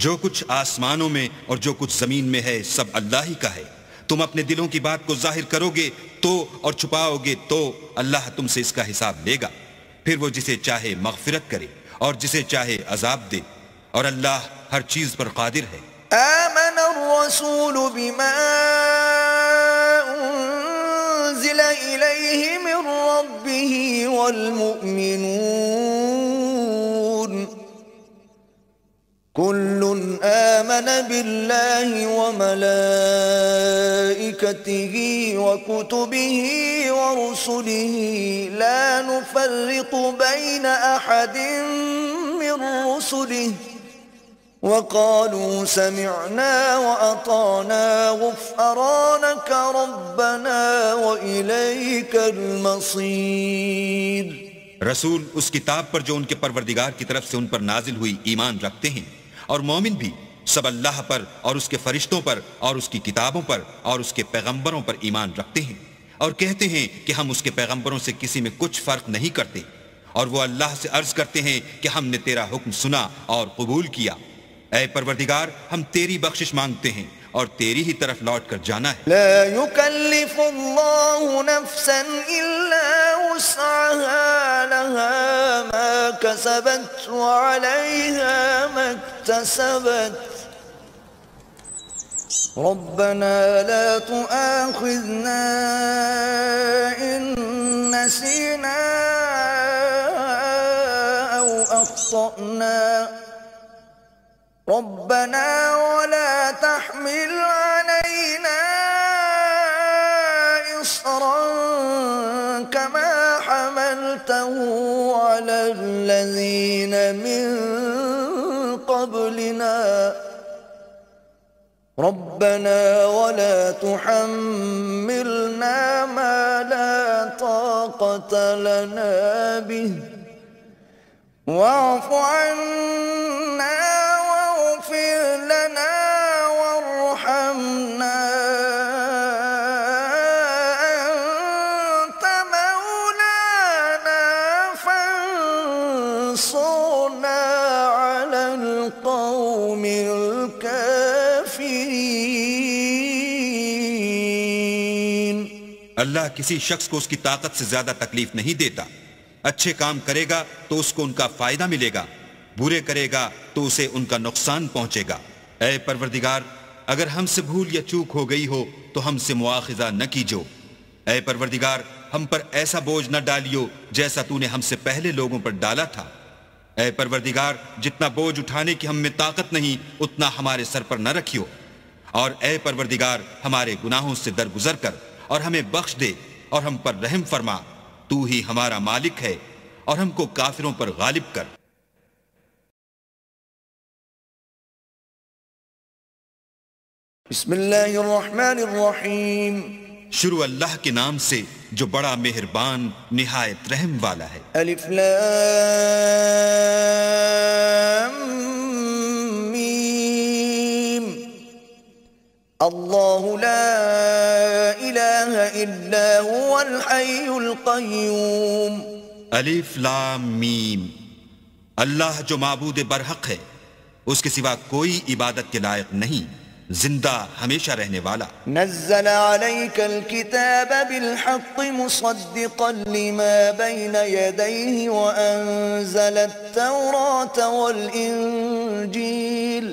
جو کچھ آسمانوں میں اور جو کچھ زمین میں ہے سب اللہ ہی کا ہے۔ تم اپنے دلوں کی بات کو ظاہر کرو گے تو اور چھپاؤ گے تو اللہ تم سے اس کا حساب لے گا، پھر وہ جسے چاہے مغفرت کرے اور جسے چاہے عذاب دے، اور اللہ ہر چیز پر قادر ہے۔ آمن الرسول بما انزل الیہ من ربه والمؤمنون كل آمن بالله وملائكته وكتبه ورسله لا نفرق بين أحد من رسله وقالوا سمعنا وأطعنا غفرانك ربنا وإليك المصير۔ رسول اس کتاب پر جو ان کے پروردگار کی طرف سے ان پر نازل ہوئی ایمان رکھتے ہیں، اور مومن بھی سب اللہ پر اور اس کے فرشتوں پر اور اس کی کتابوں پر اور اس کے پیغمبروں پر ایمان رکھتے ہیں، اور کہتے ہیں کہ ہم اس کے پیغمبروں سے کسی میں کچھ فرق نہیں کرتے، اور وہ اللہ سے عرض کرتے ہیں کہ ہم نے تیرا حکم سنا اور قبول کیا۔ اے پروردگار، ہم تیری بخشش مانگتے ہیں اور تیری ہی طرف لوٹ کر جانا ہے۔ لا يكلف الله نفسا إلا وسعها لها ما كسبت وعليها ما اكتسبت ربنا لا تؤاخذنا إن نسينا أو أخطأنا ربنا ولا تحمل علينا إصرا كما حملته على الذين من قبلنا ربنا ولا تحملنا ما لا طاقة لنا به واعف عنا واغفر لنا وارحمنا أنت مولانا فانصرنا على القوم الكافرين۔ اللہ کسی شخص کو اس کی طاقت سے زیادہ تکلیف نہیں دیتا۔ اچھے کام کرے گا تو اس کو ان کا فائدہ ملے گا، برے کرے گا تو اسے ان کا نقصان پہنچے گا۔ اے پروردگار، اگر ہم سے بھول یا چوک ہو گئی ہو تو ہم سے مواخذہ نہ کیجو۔ اے پروردگار، ہم پر ایسا بوجھ نہ ڈالیو جیسا تو نے ہم سے پہلے لوگوں پر ڈالا تھا۔ اے پروردگار، جتنا بوجھ اٹھانے کی ہم میں طاقت نہیں اتنا ہمارے سر پر نہ رکھیو، اور اے پروردگار ہمارے گناہوں سے درگزر کر اور ہمیں بخش دے اور ہم پر رحم فرما، تو ہی ہمارا مالک ہے اور ہم کو کافروں پر غالب کر۔ بسم اللہ الرحمن الرحیم۔ شروع اللہ کے نام سے جو بڑا مہربان نہایت رحم والا ہے۔ الف لام میم۔ اللہ لا الہ الا هو الحی القیوم۔ الف لام میم۔ اللہ جو معبود برحق ہے، اس کے سوا کوئی عبادت کے لائق نہیں، زندہ ہمیشہ رہنے والا۔ نزل عليك الكتاب بالحق مصدقا لما بين يديه وأنزل التوراة والإنجيل۔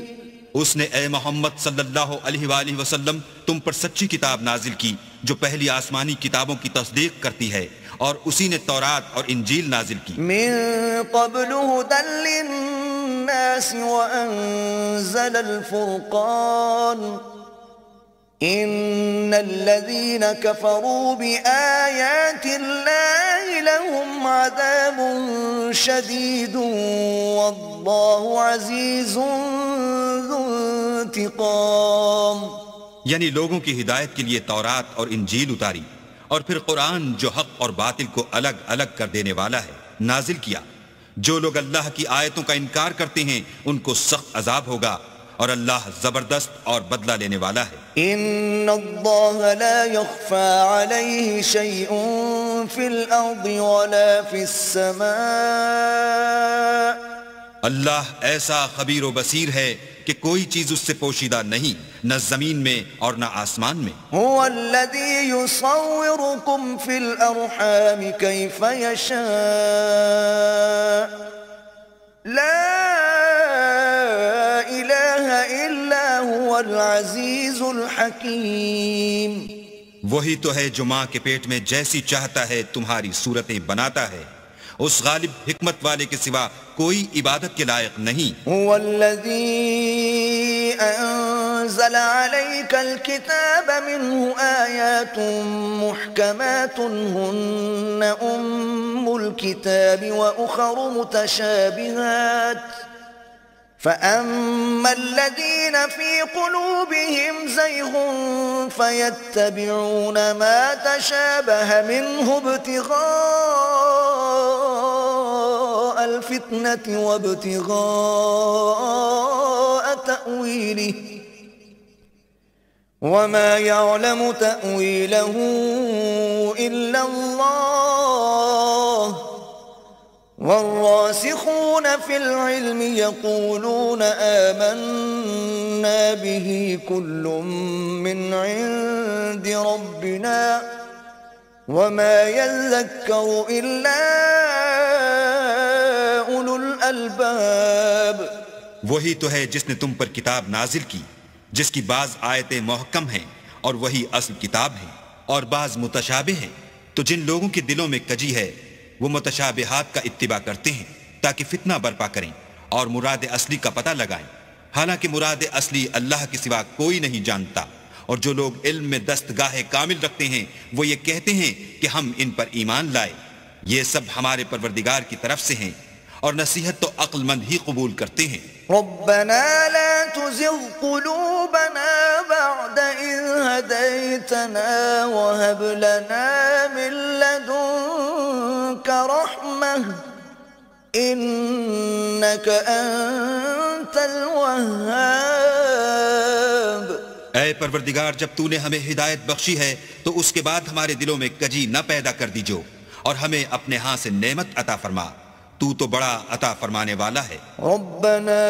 اس نے اے محمد صلی اللہ علیہ وآلہ وسلم تم پر سچی کتاب نازل کی جو پہلی آسمانی کتابوں کی تصدیق کرتی ہے، اور اسی نے تورات اور انجیل نازل کی۔ من قبل هدى للناس للناس وأنزل الفرقان إن الذين كفروا بآيات الله لهم عذاب شديد والله عزيز ذو انتقام. یعنی لوگوں کی ہدایت کے لیے تورات اور انجیل اتاری اور پھر قرآن جو حق اور باطل کو الگ الگ کر دینے والا ہے نازل کیا. جو لوگ اللہ کی آیتوں کا انکار کرتے ہیں ان کو سخت عذاب ہوگا اور اللہ زبردست اور بدلہ لینے والا ہے. ان اللہ لا يخفى عليه شيء في الارض ولا في السماء. اللہ ایسا خبیر و بصیر ہے کہ کوئی چیز اس سے پوشیدہ نہیں، نہ زمین میں اور نہ آسمان میں. هو الذي يصوركم في الارحام كيف يشاء لا اله الا هو العزيز الحكيم. وہی تو ہے جو ماں کے پیٹ میں جیسی چاہتا ہے تمہاری صورتیں بناتا ہے. اس غالب حکمت والے کے سوا کوئی عبادت کے لائق نہیں. هو الذي أنزل عليك الكتاب منه آيات محكمات هن أم الكتاب وأخر متشابهات فأما الذين في قلوبهم زيغ فيتبعون ما تشابه منه ابتغاء الفتنة وابتغاء تأويله وما يعلم تأويله إلا الله والراسخون في العلم يقولون آمنا به كل من عند ربنا وما يذكر إلا أولو الألباب. وہی تو ہے جس نے تم پر کتاب نازل کی جس کی بعض آیتیں محکم ہیں اور وہی اصل کتاب ہیں اور بعض متشابہ ہیں. تو جن لوگوں کے دلوں میں کجی ہے وہ متشابہات کا اتباع کرتے ہیں تاکہ فتنہ برپا کریں اور مراد اصلی کا پتہ لگائیں، حالانکہ مراد اصلی اللہ کے سوا کوئی نہیں جانتا. اور جو لوگ علم میں دستگاہ کامل رکھتے ہیں وہ یہ کہتے ہیں کہ ہم ان پر ایمان لائے. یہ سب ہمارے پروردگار کی طرف سے ہیں اور نصیحت تو عقل مند ہی قبول کرتے ہیں. ربنا لا تزغ قلوبنا بعد إذ هديتنا وهب لنا من لدنك رحمة إنك أنت الوهاب. اے پروردگار جب تو نے ہمیں ہدایت بخشی ہے تو اس کے بعد ہمارے دلوں میں کجی نہ پیدا کر دیجو اور ہمیں اپنے ہاں سے نعمت عطا فرما. تو بڑا عطا فرمانے والا ہے. ربنا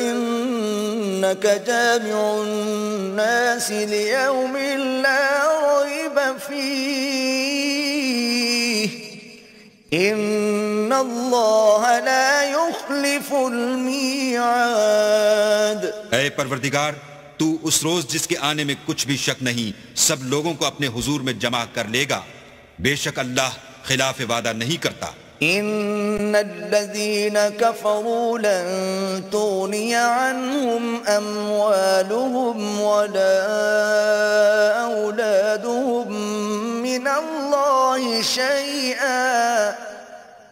إنك جامع الناس ليوم لا ريب فيه إن الله لا يخلف الميعاد. اے پروردگار تو اس روز جس کے آنے میں کچھ بھی شک نہیں سب لوگوں کو اپنے حضور میں جمع کر لے گا. بے شک اللہ خلاف وعدہ نہیں کرتا. إن الذين كفروا لن تغني عنهم أموالهم ولا أولادهم من الله شيئا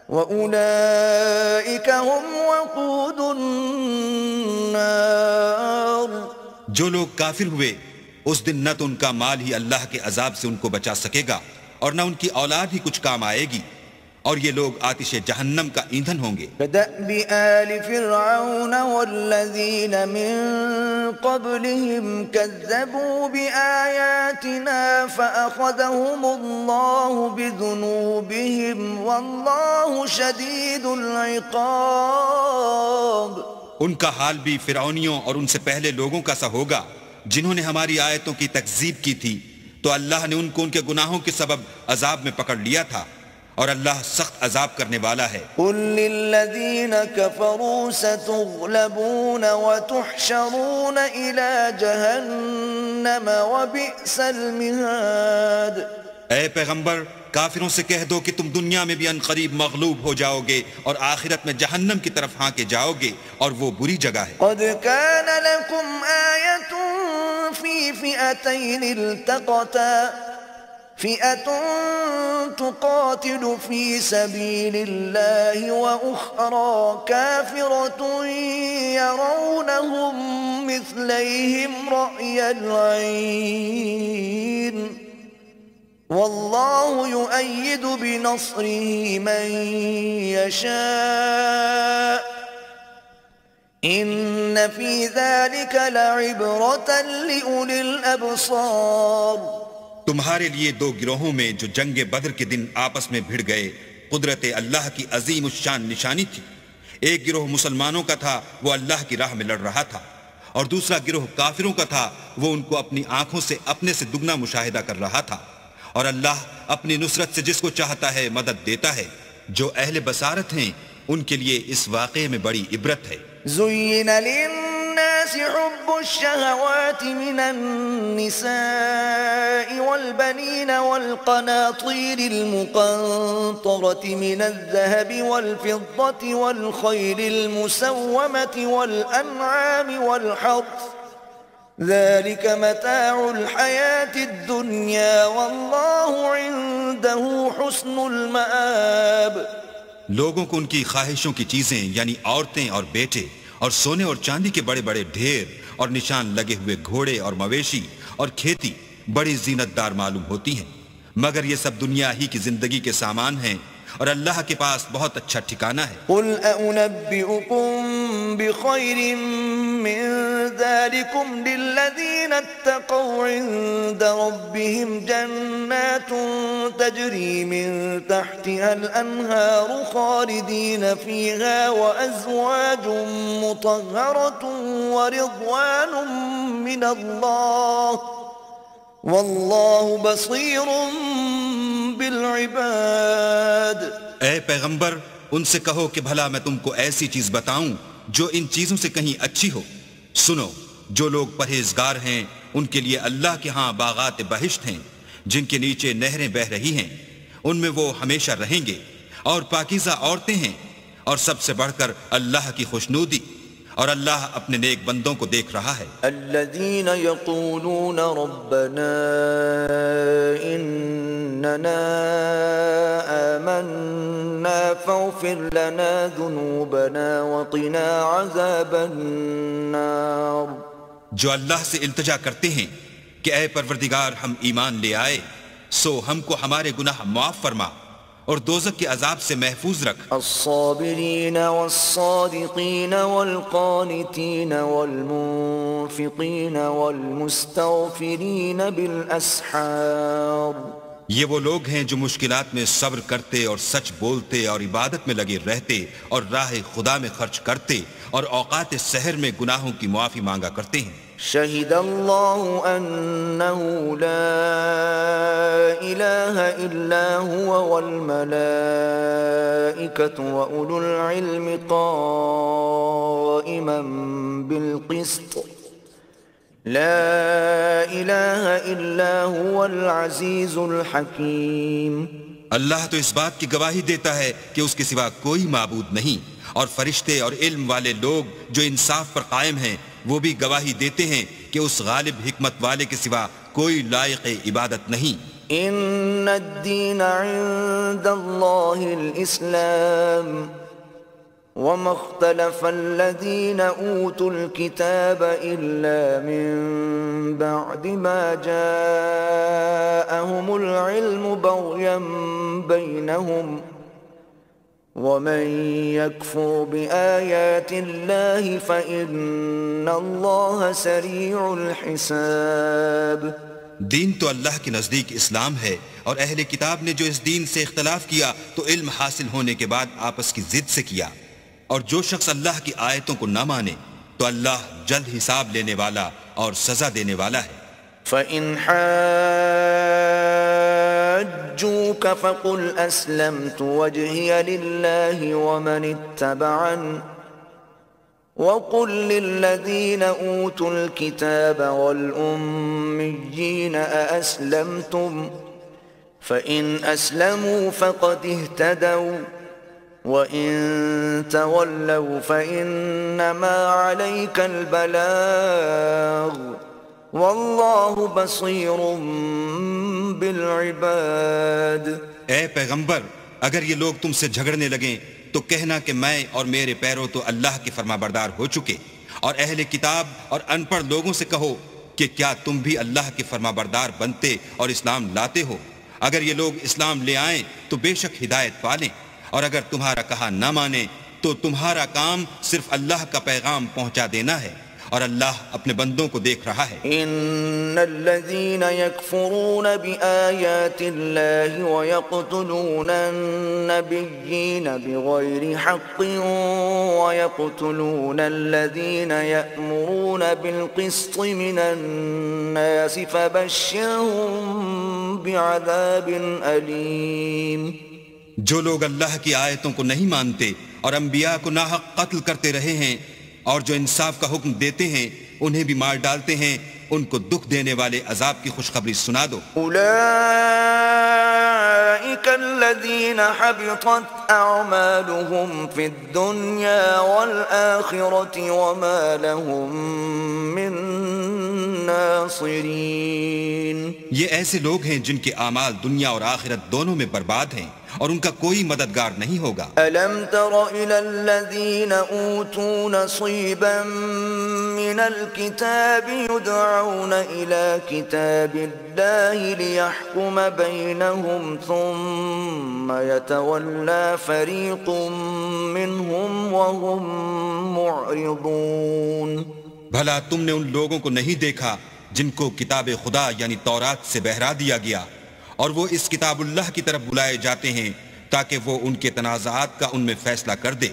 وأولئك هم وقود النار. جو لوگ کافر ہوئے اس دن نہ تو ان کا مال ہی اللہ کے عذاب سے ان کو بچا سکے گا اور نہ ان کی اولاد ہی کچھ کام آئے گی اور یہ لوگ آتش جہنم کا ایندھن ہوں گے. كدأب آل فرعون والذين من قبلهم كذبوا بآياتنا فأخذهم الله بذنوبهم والله شديد العقاب. ان کا حال بھی فرعونیوں اور ان سے پہلے لوگوں کا سا ہوگا جنہوں نے ہماری آیتوں کی تکذیب کی تھی تو اللہ نے ان کو ان کے گناہوں کے سبب عذاب میں پکڑ لیا تھا اور اللہ سخت عذاب کرنے والا ہے. قل للذین کفروا ستغلبون وتحشرون الى جہنم وبئس المہاد. اے پیغمبر کافروں سے کہہ دو کہ تم دنیا میں بھی عنقریب مغلوب ہو جاؤ گے اور آخرت میں جہنم کی طرف ہانکے جاؤ گے اور وہ بری جگہ ہے۔ قد كان لكم آية في فئتين التقتا فئة تقاتل في سبيل الله وأخرى كافرة يرونهم مثليهم رأي العين والله يؤيد بنصره من يشاء إن في ذلك لعبرة لأولي الأبصار۔ تمہارے لیے دو گروہوں میں جو جنگ بدر کے دن آپس میں بھڑ گئے قدرت اللہ کی عظیم الشان نشانی تھی۔ ایک گروہ مسلمانوں کا تھا، وہ اللہ کی راہ میں لڑ رہا تھا، اور دوسرا گروہ کافروں کا تھا، وہ ان کو اپنی آنکھوں سے اپنے سے دگنا مشاہدہ کر رہا تھا۔ اور اللہ اپنی نصرت سے جس کو چاہتا ہے مدد دیتا ہے۔ جو اہل بصارت ہیں ان کے لیے اس واقعے میں بڑی عبرت ہے۔ زين للناس حب الشهوات من النساء والبنين والقناطير المقنطرة من الذهب والفضة والخيل المسومة والأنعام والحرث ذلك متاع الحياة الدنيا والله عنده حسن المآب۔ لوگوں کو ان کی خواہشوں کی چیزیں یعنی عورتیں اور بیٹے اور سونے اور چاندی کے بڑے بڑے ڈھیر اور نشان لگے ہوئے گھوڑے اور مویشی اور کھیتی بڑی زینت دار معلوم ہوتی ہیں، مگر یہ سب دنیا ہی کی زندگی کے سامان ہیں اور اللہ کے پاس بہت اچھا ٹھکانہ ہے۔ قل أنبئكم بخير من ذلكم للذين اتقوا عند ربهم جنات تجري من تحتها الأنهار خالدين فيها وأزواج مطهرة ورضوان من الله والله بصير بالعباد۔ اے پیغمبر ان سے کہو کہ بھلا میں تم کو ایسی چیز بتاؤں جو ان چیزوں سے کہیں اچھی ہو۔ سنو، جو لوگ پرہیزگار ہیں ان کے لیے اللہ کے ہاں باغات بہشت ہیں جن کے نیچے نہریں بہہ رہی ہیں، ان میں وہ ہمیشہ رہیں گے، اور پاکیزہ عورتیں ہیں، اور سب سے بڑھ کر اللہ کی خوشنودی، اور اللہ اپنے نیک بندوں کو دیکھ رہا ہے۔ الذين يقولون ربنا إننا آمنا فاغفر لنا ذنوبنا وقنا عذاب النار۔ جو اللہ سے التجا کرتے ہیں کہ اے پروردگار ہم ایمان لے آئے سو ہم کو ہمارے گناہ معاف فرما اور دوزخ کے عذاب سے محفوظ رکھ۔ الصابرين والصادقين والقانتين والمنفقين والمستغفرين بالأسحار۔ یہ وہ لوگ ہیں جو مشکلات میں صبر کرتے اور سچ بولتے اور عبادت میں لگے رہتے اور راہ خدا میں خرچ کرتے اور اوقات سحر میں گناہوں کی معافی مانگا کرتے ہیں۔ شهد الله أنه لا إله إلا هو والملائكة وأولو العلم قائما بالقسط لا إله إلا هو العزيز الحكيم۔ اللہ تو اس بات کی گواہی دیتا ہے کہ اس کے سوا کوئی معبود نہیں، اور فرشتے اور علم والے لوگ جو انصاف پر قائم ہیں وہ بھی گواہی دیتے ہیں کہ اس غالب حکمت والے کے سوا کوئی لائق عبادت نہیں۔ ان الدین عند اللہ الاسلام وما اختلف الذين اوتوا الكتاب الا من بعد ما جاءهم العلم بغيا بينهم ومن يكفر بآيات الله فإن الله سريع الحساب۔ دین تو اللہ کے نزدیک اسلام ہے، اور اہل کتاب نے جو اس دین سے اختلاف کیا تو علم حاصل ہونے کے بعد آپس کی ضد سے کیا، اور جو شخص اللہ کی آیتوں کو نہ مانے تو اللہ جلد حساب لینے والا اور سزا دینے والا ہے۔ فَإِنْ حَاجُّوكَ فَقُلْ أَسْلَمْتُ وَجْهِيَ لِلَّهِ وَمَنِ اتَّبَعَنِ وَقُلْ لِلَّذِينَ أُوتُوا الْكِتَابَ وَالْأُمِّيِّينَ أَأَسْلَمْتُمْ فإن أسلموا فقد اهتدوا وإن تولوا فإنما عليك البلاغ والله بصير بالعباد. اے پیغمبر، اگر یہ لوگ تم سے جھگڑنے لگیں تو کہنا کہ میں اور میرے پیرو تو اللہ کے فرما بردار ہو چکے، اور اہل کتاب اور ان پڑھ لوگوں سے کہو کہ کیا تم بھی اللہ کے فرما بردار بنتے اور اسلام لاتے ہو؟ اگر یہ لوگ اسلام لے آئیں تو بے شک ہدایت پالیں، اور اگر تمہارا کہا نہ مانے تو تمہارا کام صرف اللہ کا پیغام پہنچا دینا ہے، اور اللہ اپنے بندوں کو دیکھ رہا ہے. ان الذين يكفرون بآيات الله ويقتلون النبيين بغير حق ويقتلون الذين يأمرون بالقسط من الناس فبشرهم بعذاب أليم. جو لوگ اللہ کی آیتوں کو نہیں مانتے اور انبیاء کو ناحق قتل کرتے رہے ہیں اور جو انصاف کا حکم دیتے ہیں انہیں بھی مار ڈالتے ہیں، ان کو دکھ دینے والے عذاب کی خوشخبری سنا دو. اولئک الذین حبطت اعمالهم فی الدنیا والآخرة وما لهم من ناصرین. یہ ایسے لوگ ہیں جن کے اعمال دنیا اور آخرت دونوں میں برباد ہیں اور ان کا کوئی مددگار نہیں ہوگا. أَلَمْ تَرَ إِلَى الَّذِينَ أُوتُوا نَصِيبًا مِنَ الْكِتَابِ يُدْعَوْنَ إِلَى كِتَابِ اللَّهِ لِيَحْكُمَ بَيْنَهُمْ ثُمَّ يَتَوَلَّى فَرِيقٌ مِّنْهُمْ وَهُمْ مُعْرِضُونَ. بھلا تم نے ان لوگوں کو نہیں دیکھا جن کو کتاب خدا یعنی تورات سے بہرا دیا گیا اور وہ اس کتاب اللہ کی طرف بلائے جاتے ہیں تاکہ وہ ان کے تنازعات کا ان میں فیصلہ کر دے،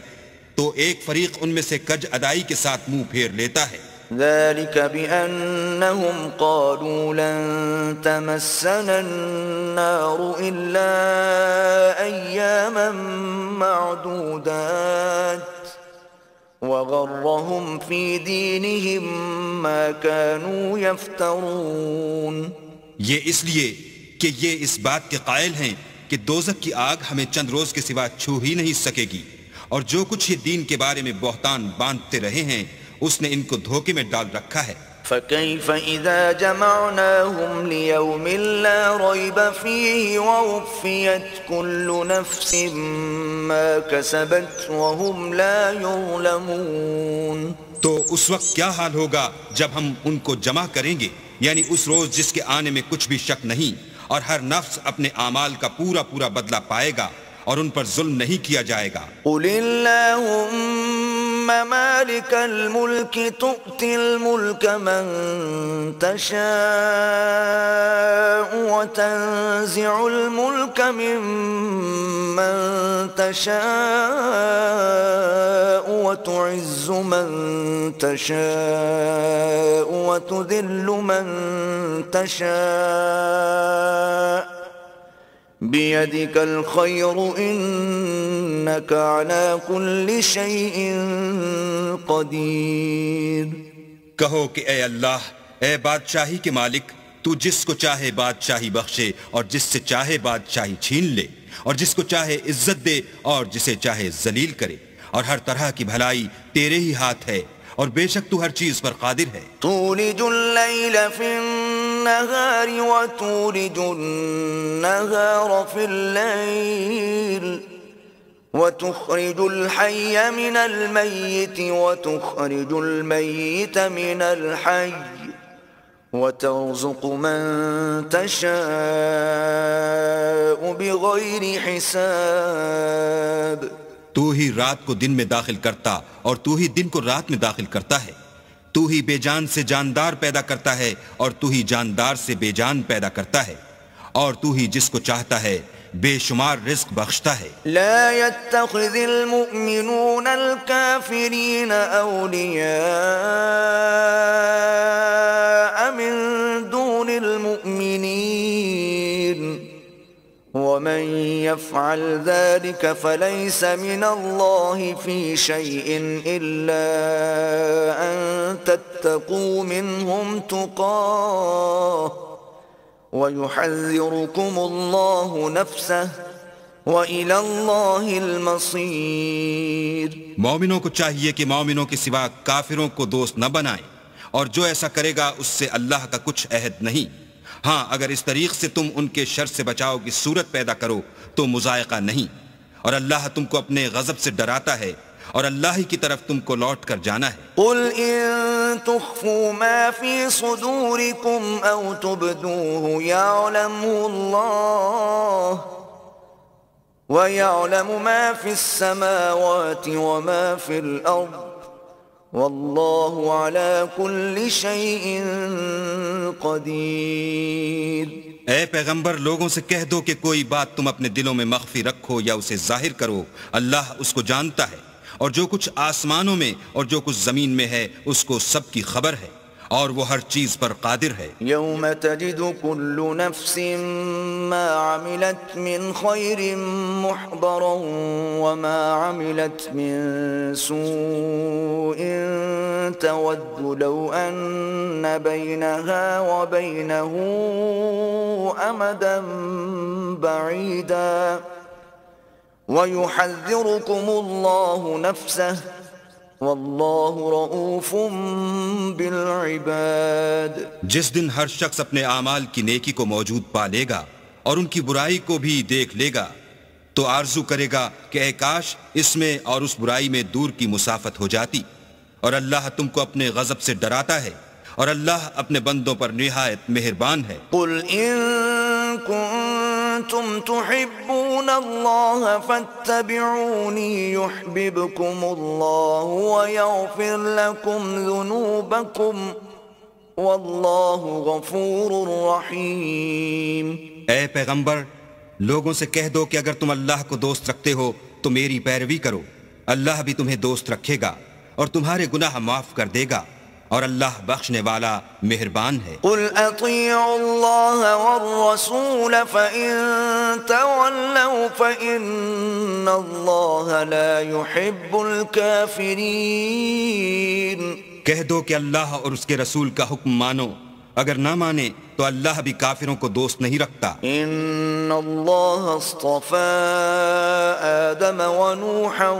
تو ایک فریق ان میں سے کج ادائی کے ساتھ منہ پھیر لیتا ہے. ذلك بأنهم قالوا لن تمسنا النار إلا أياما معدودات وغرهم في دينهم ما كانوا يفترون. یہ اس لیے کہ یہ اس بات کے قائل ہیں کہ دوزخ کی آگ ہمیں چند روز کے سوا چھو ہی نہیں سکے گی، اور جو کچھ یہ دین کے بارے میں بہتان باندھتے رہے ہیں اس نے ان کو دھوکے میں ڈال رکھا ہے. فكيف إذا جمعناهم ليوم لا ريب فيه ووفيت كل نفس ما كسبت وهم لا يظلمون. تو اس وقت کیا حال ہوگا جب ہم ان کو جمع کریں گے، یعنی اس روز جس کے آنے میں کچھ بھی شک نہیں، اور ہر نفس اپنے اعمال کا پورا پورا بدلہ پائے گا اور ان پر ظلم نہیں کیا جائے گا. قل اللهم مالك الملك تؤتي الملك من تشاء وتنزع الملك ممن تشاء وتعز من تشاء وتذل من تشاء بيدك الخير إنك على كل شيء قدير. کہو کہ اے اللہ، اے بادشاہی کے مالک، تو جس کو چاہے بادشاہی بخشے اور جس سے چاہے بادشاہی چھین لے، اور جس کو چاہے عزت دے اور جسے چاہے ذلیل کرے، اور ہر طرح کی بھلائی تیرے ہی ہاتھ ہے، اور بے شک تو ہر چیز پر قادر ہے. تولج اللیل فی النہار وتولج النہار فی اللیل وتخرج الحی من المیت وتخرج المیت من الحی وترزق من تشاء بغیر حساب. تو ہی رات کو دن میں داخل کرتا اور تو ہی دن کو رات میں داخل کرتا ہے. تو ہی بے جان سے جاندار پیدا کرتا ہے اور تو ہی جاندار سے بے جان پیدا کرتا ہے، اور تو ہی جس کو چاہتا ہے بے شمار رزق بخشتا ہے. لا يتخذ المؤمنون الكافرين أولياء من دون المؤمنين ومن يفعل ذلك فليس من الله في شيء إلا أن تتقوا منهم تقاه وَيُحَذِّرُكُمُ اللَّهُ نَفْسَهُ وَإِلَى اللَّهِ الْمَصِيرُ۔ مومنوں کو چاہیے کہ مومنوں کے سوا کافروں کو دوست نہ بنائیں، اور جو ایسا کرے گا اس سے اللہ کا کچھ عہد نہیں۔ ہاں اگر اس طریق سے تم ان کے شر سے بچاؤ کی صورت پیدا کرو تو مذائقہ نہیں، اور اللہ تم کو اپنے غضب سے ڈراتا ہے، اور اللہ ہی کی طرف تم کو لوٹ کر جانا ہے۔ قُلْ إِن تُخْفُوا مَا فِي صُدُورِكُمْ أَوْ تُبْدُوهُ يَعْلَمْهُ اللَّهُ وَيَعْلَمُ مَا فِي السَّمَاوَاتِ وَمَا فِي الْأَرْضِ وَاللَّهُ عَلَى كُلِّ شَيْءٍ قَدِيرٌ۔ اے پیغمبر لوگوں سے کہہ دو کہ کوئی بات تم اپنے دلوں میں مخفی رکھو یا اسے ظاہر کرو، اللہ اس کو جانتا ہے، اور جو کچھ آسمانوں میں اور جو کچھ زمین میں ہے اس کو سب کی خبر ہے، اور وہ ہر چیز پر قادر ہے۔ یوم تجد کل نفس ما عملت من خیر محضرا وما عملت من سوء تود لو ان بینها وبینه امدا بعیدا وَيُحَذِّرُكُمُ اللَّهُ نَفْسَهُ وَاللَّهُ رَؤُوفٌ بِالْعِبَادِ۔ جس دن ہر شخص اپنے اعمال کی نیکی کو موجود پا لے گا اور ان کی برائی کو بھی دیکھ لے گا تو آرزو کرے گا کہ اے کاش اس میں اور اس برائی میں دور کی مسافت ہو جاتی، اور اللہ تم کو اپنے غضب سے ڈراتا ہے، اور اللہ اپنے بندوں پر نہایت مہربان ہے۔ قُلْ إِن كُنتُمْ تُحِبُّونَ اللَّهَ فَاتَّبِعُونِي يُحْبِبْكُمُ اللَّهُ وَيَغْفِرْ لَكُمْ ذُنُوبَكُمْ وَاللَّهُ غَفُورٌ رَحِيمٌ۔ اے پیغمبر لوگوں سے کہہ دو کہ اگر تم اللہ کو دوست رکھتے ہو تو میری پیروی کرو، اللہ بھی تمہیں دوست رکھے گا اور تمہارے گناہ معاف کر دے گا، اور اللہ بخشنے والا مہربان ہے۔ قُلْ أَطِيعُوا اللَّهَ وَالرَّسُولَ فَإِن تَوَلَّوْا فَإِنَّ اللَّهَ لَا يُحِبُّ الْكَافِرِينَ۔ کہہ دو کہ اللہ اور اس کے رسول کا حکم مانو، اگر نہ مانے تو اللہ بھی کافروں کو دوست نہیں رکھتا۔ ان اللہ اصطفى آدم ونوحا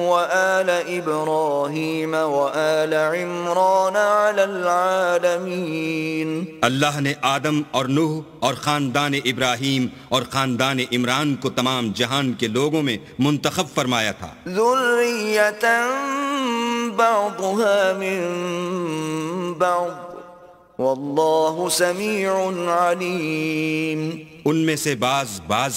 وآل ابراہیم وآل عمران علی العالمین۔ اللہ نے آدم اور نوح اور خاندان ابراہیم اور خاندان عمران کو تمام جہان کے لوگوں میں منتخب فرمایا تھا۔ ذریۃ بعضها من بعض واللہ سمیع علیم۔ ان میں سے بعض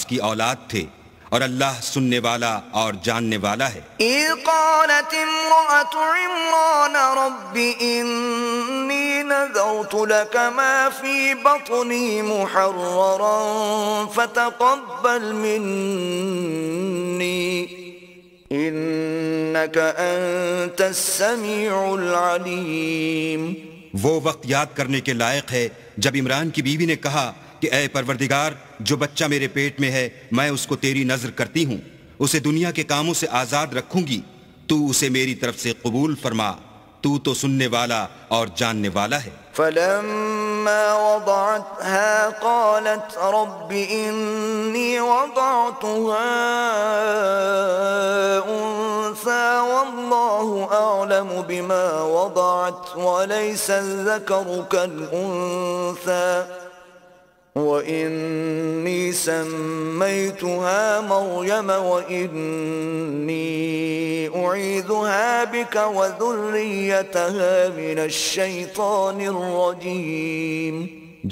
کی اولاد تھے، اور اللہ سننے والا اور جاننے والا ہے۔ اذ قالت امرأة عمران رب انی نذرت لك ما في بطنی محررا فتقبل منی انك انت السمیع العلیم۔ وہ وقت یاد کرنے کے لائق ہے جب عمران کی بیوی نے کہا کہ اے پروردگار جو بچہ میرے پیٹ میں ہے میں اس کو تیری نظر کرتی ہوں، اسے دنیا کے کاموں سے آزاد رکھوں گی، تو اسے میری طرف سے قبول فرما، تو سننے والا اور جاننے والا ہے۔ فلما وضعتها قالت رب إني وضعتها أنثى والله أعلم بما وضعت وليس الذكر كالأنثى وإني سميتها مريم وإني أعيذها بك وذريتها من الشيطان الرجيم۔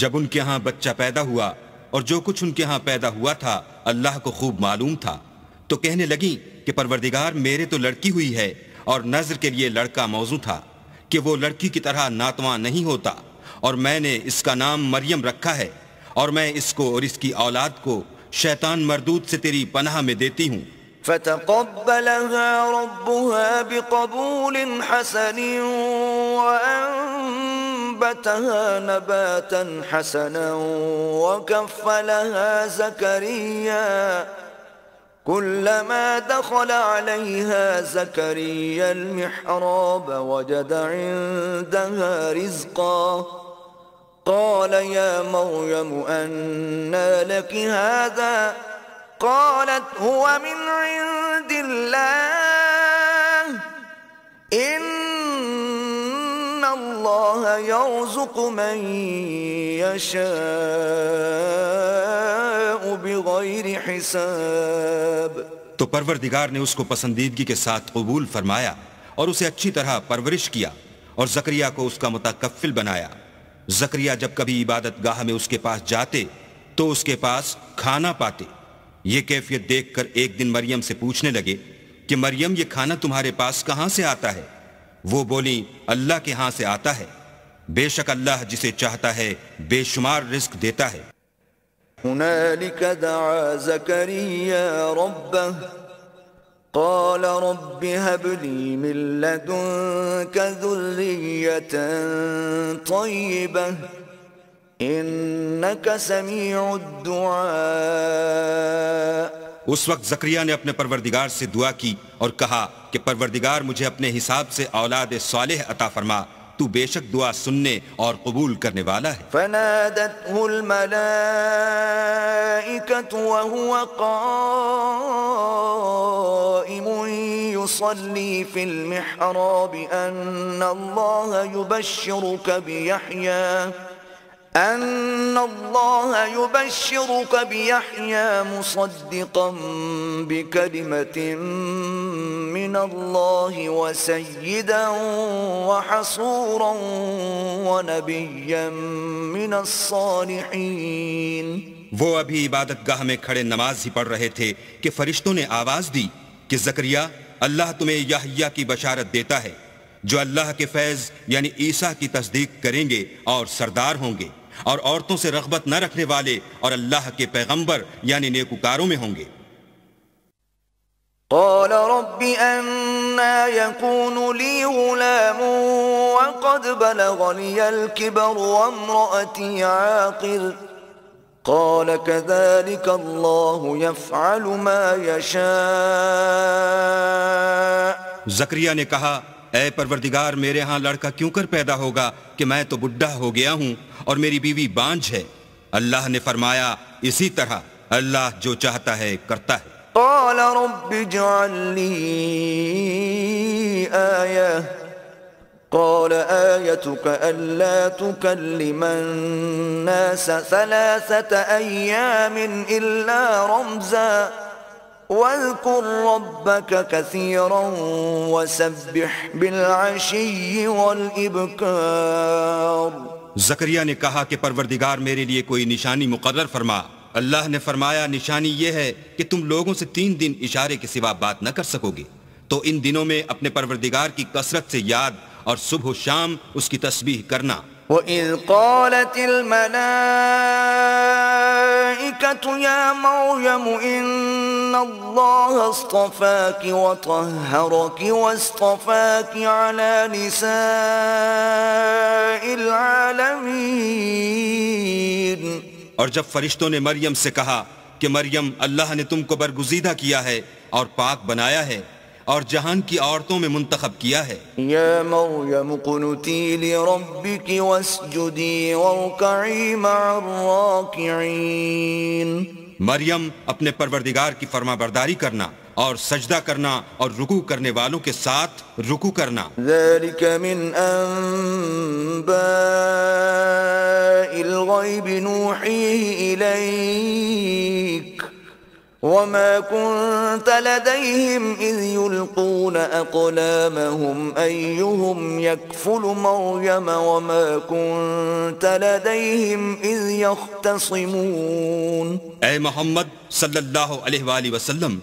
جب ان کے ہاں بچہ پیدا ہوا اور جو کچھ ان کے ہاں پیدا ہوا تھا اللہ کو خوب معلوم تھا، تو کہنے لگیں کہ پروردگار میرے تو لڑکی ہوئی ہے، اور نذر کے لیے لڑکا موضوع تھا کہ وہ لڑکی کی طرح ناتواں نہیں ہوتا، اور میں نے اس کا نام مریم رکھا ہے، اور میں اس کو اور اس کی اولاد کو شیطان مردود سے تیری پناہ میں دیتی ہوں۔ فتقبلها ربها بقبول حسن وأنبتها نباتا حسنا وكفلها زكريا كلما دخل عليها زكريا المحراب وجد عندها رزقا قال يا مريم أنى لك هذا قالت هو من عند الله إن الله يرزق من يشاء بغير حساب. تو پروردگار نے اس کو پسندیدگی کے ساتھ قبول فرمایا اور اسے اچھی طرح پرورش کیا اور زکریہ کو اس کا متکفل بنایا. زکریہ جب کبھی عبادت گاہ میں اس کے پاس جاتے تو اس کے پاس کھانا پاتے. یہ کیفیت دیکھ کر ایک دن مریم سے پوچھنے لگے کہ مریم یہ کھانا تمہارے پاس کہاں سے آتا ہے؟ وہ بولی اللہ کے ہاں سے آتا ہے. بے شک اللہ جسے چاہتا ہے بے شمار رزق دیتا ہے. هنالك دعا زكريا ربه قال رب هب لي من لدنك ذرية طيبة إنك سميع الدعاء. اس وقت زکریا نے اپنے پروردگار سے دعا کی اور کہا کہ پروردگار مجھے اپنے حساب سے اولاد صالح عطا فرما، تو بے شک دعا سننے اور قبول کرنے والا ہے. فنادته الملائكة وهو قائم يصلي في المحراب أن الله يبشرك بيحيى مصدقا بكلمة من الله وسيدا وحصورا ونبيا من الصالحين. وہ ابھی عبادت گاہ میں کھڑے نماز ہی پڑھ رہے تھے کہ فرشتوں نے آواز دی کہ زکریا اللہ تمہیں یحییٰ کی بشارت دیتا ہے جو اللہ کے فیض یعنی عیسیٰ کی تصدیق کریں گے اور سردار ہوں گے اور عورتوں سے رغبت نہ رکھنے والے اور اللہ کے پیغمبر یعنی نیکوکاروں میں ہوں گے. قال رب أنا يكون لي غلام وقد بلغني الكبر وامرأتي عاقر قال كذلك الله يفعل ما يشاء. زکریا نے کہا اے پروردگار میرے ہاں لڑکا کیوں کر پیدا ہوگا کہ میں تو بڈھا ہو گیا ہوں اور میری بیوی بانجھ ہے. اللہ نے فرمایا اسی طرح اللہ جو چاہتا ہے کرتا ہے. قال رب اجعل لي آية قال آيتك ألا تكلم الناس 3 أيام إلا رمزا واذكر ربك كثيرا وسبح بالعشي والإبكار. زکریا نے کہا کہ پروردگار میرے لیے کوئی نشانی مقرر فرما. اللہ نے فرمایا نشانی یہ ہے کہ تم لوگوں سے 3 دن اشارے کے سوا بات نہ کر سکو گے، تو ان دنوں میں اپنے پروردگار کی کثرت سے یاد اور صبح و شام اس کی تسبیح کرنا. وَإِذْ قَالَتِ الْمَلَائِكَةُ يَا مَرْيَمُ إِنَّ اللَّهَ اصْطَفَاكِ وَطَهَّرَكِ وَاصْطَفَاكِ عَلَى نِسَاءِ الْعَالَمِينَ. اور جب فرشتوں نے مریم سے کہا کہ مریم اللہ نے تم کو برگزیدہ کیا ہے اور پاک بنایا ہے اور جہان کی عورتوں میں منتخب کیا ہے. یا مریم قنتی لربک واسجدی وارکعی مع الراکعین. مریم اپنے پروردگار کی فرما برداری کرنا اور سجدہ کرنا اور رکوع کرنے والوں کے ساتھ رکوع کرنا. ذلك من انباء الغیب نوحیه الیک وما كنت لديهم إذ يلقون أقلامهم أيهم يكفل مريم وما كنت لديهم إذ يختصمون. اے محمد صلی اللہ علیہ وآلہ وسلم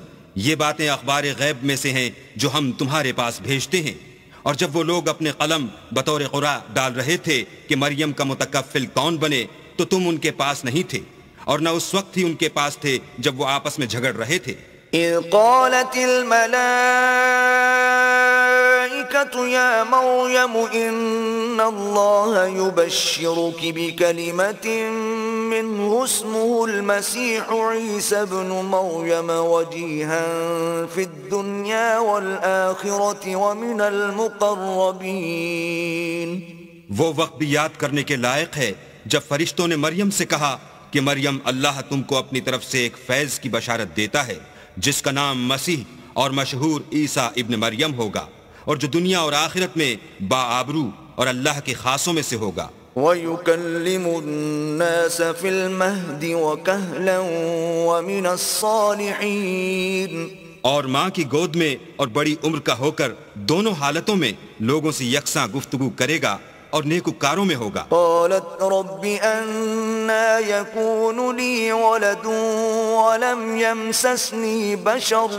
یہ باتیں اخبار غیب میں سے ہیں جو ہم تمہارے پاس بھیجتے ہیں، اور جب وہ لوگ اپنے قلم بطور قرعہ ڈال رہے تھے کہ مریم کا متکفل کون بنے تو تم ان کے پاس نہیں تھے اور نہ اس وقت ہی ان کے پاس تھے جب وہ آپس میں جھگڑ رہے تھے. اذ قالت الملائكة يا مريم ان الله يبشرك بكلمة منه اسمه المسيح عيسى ابن مريم وجيها في الدنيا والآخرة ومن المقربين. وہ وقت بھی یاد کرنے کے لائق ہے جب فرشتوں نے مریم سے کہا کہ مریم اللہ تم کو اپنی طرف سے ایک فیض کی بشارت دیتا ہے جس کا نام مسیح اور مشہور عیسیٰ ابن مریم ہوگا، اور جو دنیا اور آخرت میں باآبرو اور اللہ کے خاصوں میں سے ہوگا۔ وَيُكَلِّمُ النَّاسَ فِي الْمَهْدِ وَكَهْلًا وَمِنَ الصَّالِحِينَ، اور ماں کی گود میں اور بڑی عمر کا ہو کر دونوں حالتوں میں لوگوں سے یکساں گفتگو کرے گا اور نیکوکاروں میں ہوگا۔ قالت رب أَنَّى يَكُونُ لِي وَلَدٌ وَلَمْ يَمْسَسْنِي بَشَرٌ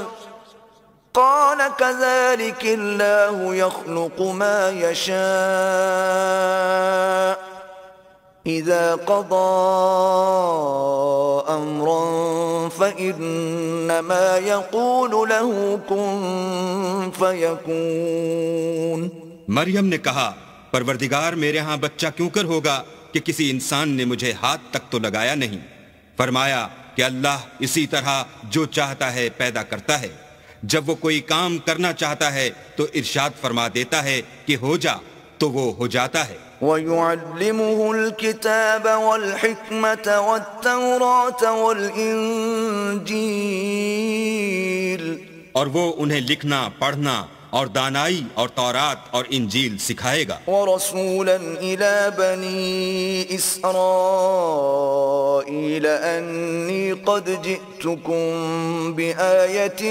قال كذلك الله يخلق ما يشاء إذا قضى أمرا فإنما يقول له كن فيكون۔ مریم نے کہا پروردگار میرے ہاں بچہ کیوں کر ہوگا کہ کسی انسان نے مجھے ہاتھ تک تو لگایا نہیں۔ فرمایا کہ اللہ اسی طرح جو چاہتا ہے پیدا کرتا ہے، جب وہ کوئی کام کرنا چاہتا ہے تو ارشاد فرما دیتا ہے کہ ہو جا تو وہ ہو جاتا ہے۔ وَيُعَلِّمُهُ الْكِتَابَ وَالْحِكْمَةَ وَالتَّوْرَاةَ وَالْإِنْجِيلَ، اور وہ انہیں لکھنا، پڑھنا اور دانائی اور تورات اور انجیل سکھائے گا۔ وَرَسُولًا إِلَى بَنِي إِسْرَائِيلَ أَنِّي قَدْ جِئْتُكُمْ بِآيَةٍ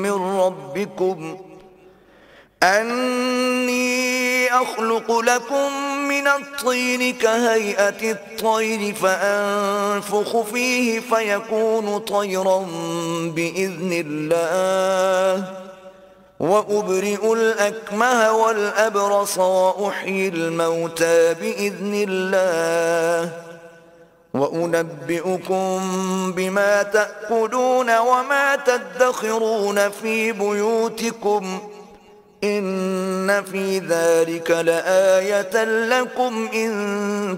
مِّن رَّبِّكُمْ أَنِّي أَخْلُقُ لَكُم مِّنَ الطِّينِ كَهَيْئَةِ الطَّيْرِ فَأَنفُخُ فِيهِ فَيَكُونُ طَيْرًا بِإِذْنِ اللَّهِ وَأُبْرِئُ الْأَكْمَهَ وَالْأَبْرَصَ وَأُحْيِي الْمَوْتَى بِإِذْنِ اللَّهِ وَأُنَبِّئُكُم بِمَا تَأْكُلُونَ وَمَا تَدَّخِرُونَ فِي بُيُوتِكُمْ إِنَّ فِي ذَلِكَ لَآيَةً لَكُمْ إِن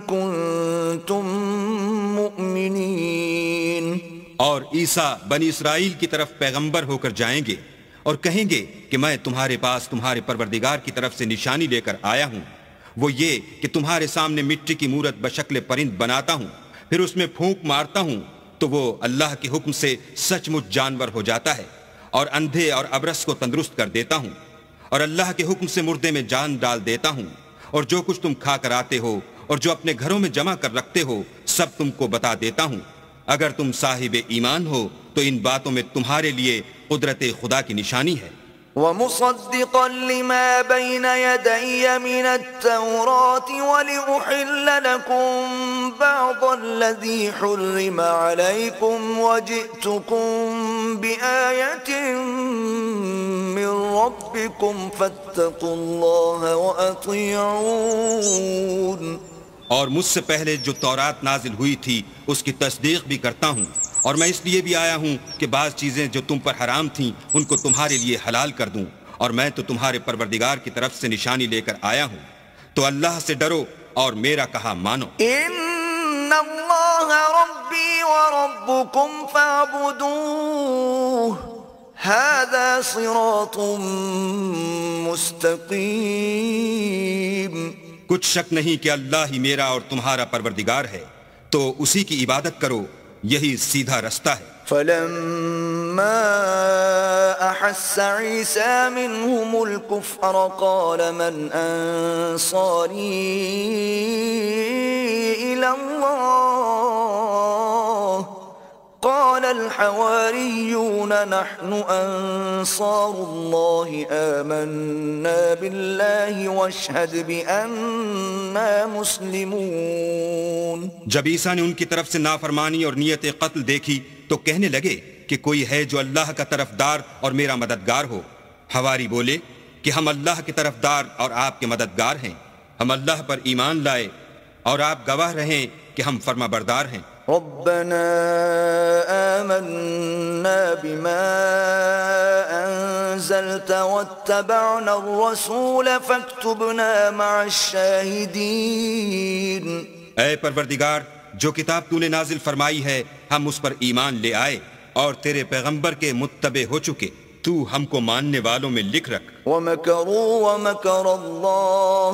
كُنتُم مُّؤْمِنِينَ۔ اور عیسیٰ بنی اسرائیل کی طرف پیغمبر ہو کر جائیں گے اور کہیں گے کہ میں تمہارے پاس تمہارے پروردگار کی طرف سے نشانی لے کر آیا ہوں، وہ یہ کہ تمہارے سامنے مٹی کی مورت بشکل پرند بناتا ہوں، پھر اس میں پھونک مارتا ہوں تو وہ اللہ کے حکم سے سچ مچ جانور ہو جاتا ہے، اور اندھے اور ابرص کو تندرست کر دیتا ہوں، اور اللہ کے حکم سے مردے میں جان ڈال دیتا ہوں، اور جو کچھ تم کھا کر آتے ہو اور جو اپنے گھروں میں جمع کر رکھتے ہو سب تم کو بتا دیتا ہوں۔ اگر تم صاحب ایمان ہو تو ان باتوں میں تمہارے لیے قدرت خدا کی نشانی ہے۔ وَمُصَدِّقًا لِمَا بَيْنَ يَدَيَّ مِنَ التَّوْرَاةِ وَلِأُحِلَّ لَكُم بَعْضَ الَّذِي حُرِّمَ عَلَيْكُمْ وَجِئْتُكُم بِآيَةٍ مِّن رَّبِّكُمْ فَاتَّقُوا اللَّهَ وَأَطِيعُونِ۔ اور مجھ سے پہلے جو تورات نازل ہوئی تھی اس کی تصدیق بھی کرتا ہوں، اور میں اس لیے بھی آیا ہوں کہ بعض چیزیں جو تم پر حرام تھیں ان کو تمہارے لیے حلال کر دوں، اور میں تو تمہارے پروردگار کی طرف سے نشانی لے کر آیا ہوں، تو اللہ سے ڈرو اور میرا کہا مانو۔ ان اللہ ربی وربکم فاعبدوہ ھذا صراط مستقیم۔ کچھ شک نہیں کہ اللہ ہی میرا اور تمہارا پروردگار ہے، تو اسی کی عبادت کرو، یہی سیدھا رستہ ہے۔ فلما احس عیسی منهم الكفر قال من انصاری الى اللہ قال الحواریون نحن انصار اللہ آمنا باللہ واشہد بأننا مسلمون۔ جب عیسیٰ نے ان کی طرف سے نافرمانی اور نیت قتل دیکھی تو کہنے لگے کہ کوئی ہے جو اللہ کا طرفدار اور میرا مددگار ہو۔ حواری بولے کہ ہم اللہ کے طرفدار اور آپ کے مددگار ہیں، ہم اللہ پر ایمان لائے اور آپ گواہ رہیں کہ ہم فرما بردار ہیں۔ ربنا آمنا بما انزلت واتبعنا الرسول فاكتبنا مع الشاہدین۔ اے پروردگار، جو کتاب تو نے نازل فرمائی ہے ہم اس پر ایمان لے آئے اور تیرے پیغمبر کے متبع ہو چکے، تو ہم کو ماننے والوں میں لکھ رکھ۔ ومکروا ومکر اللہ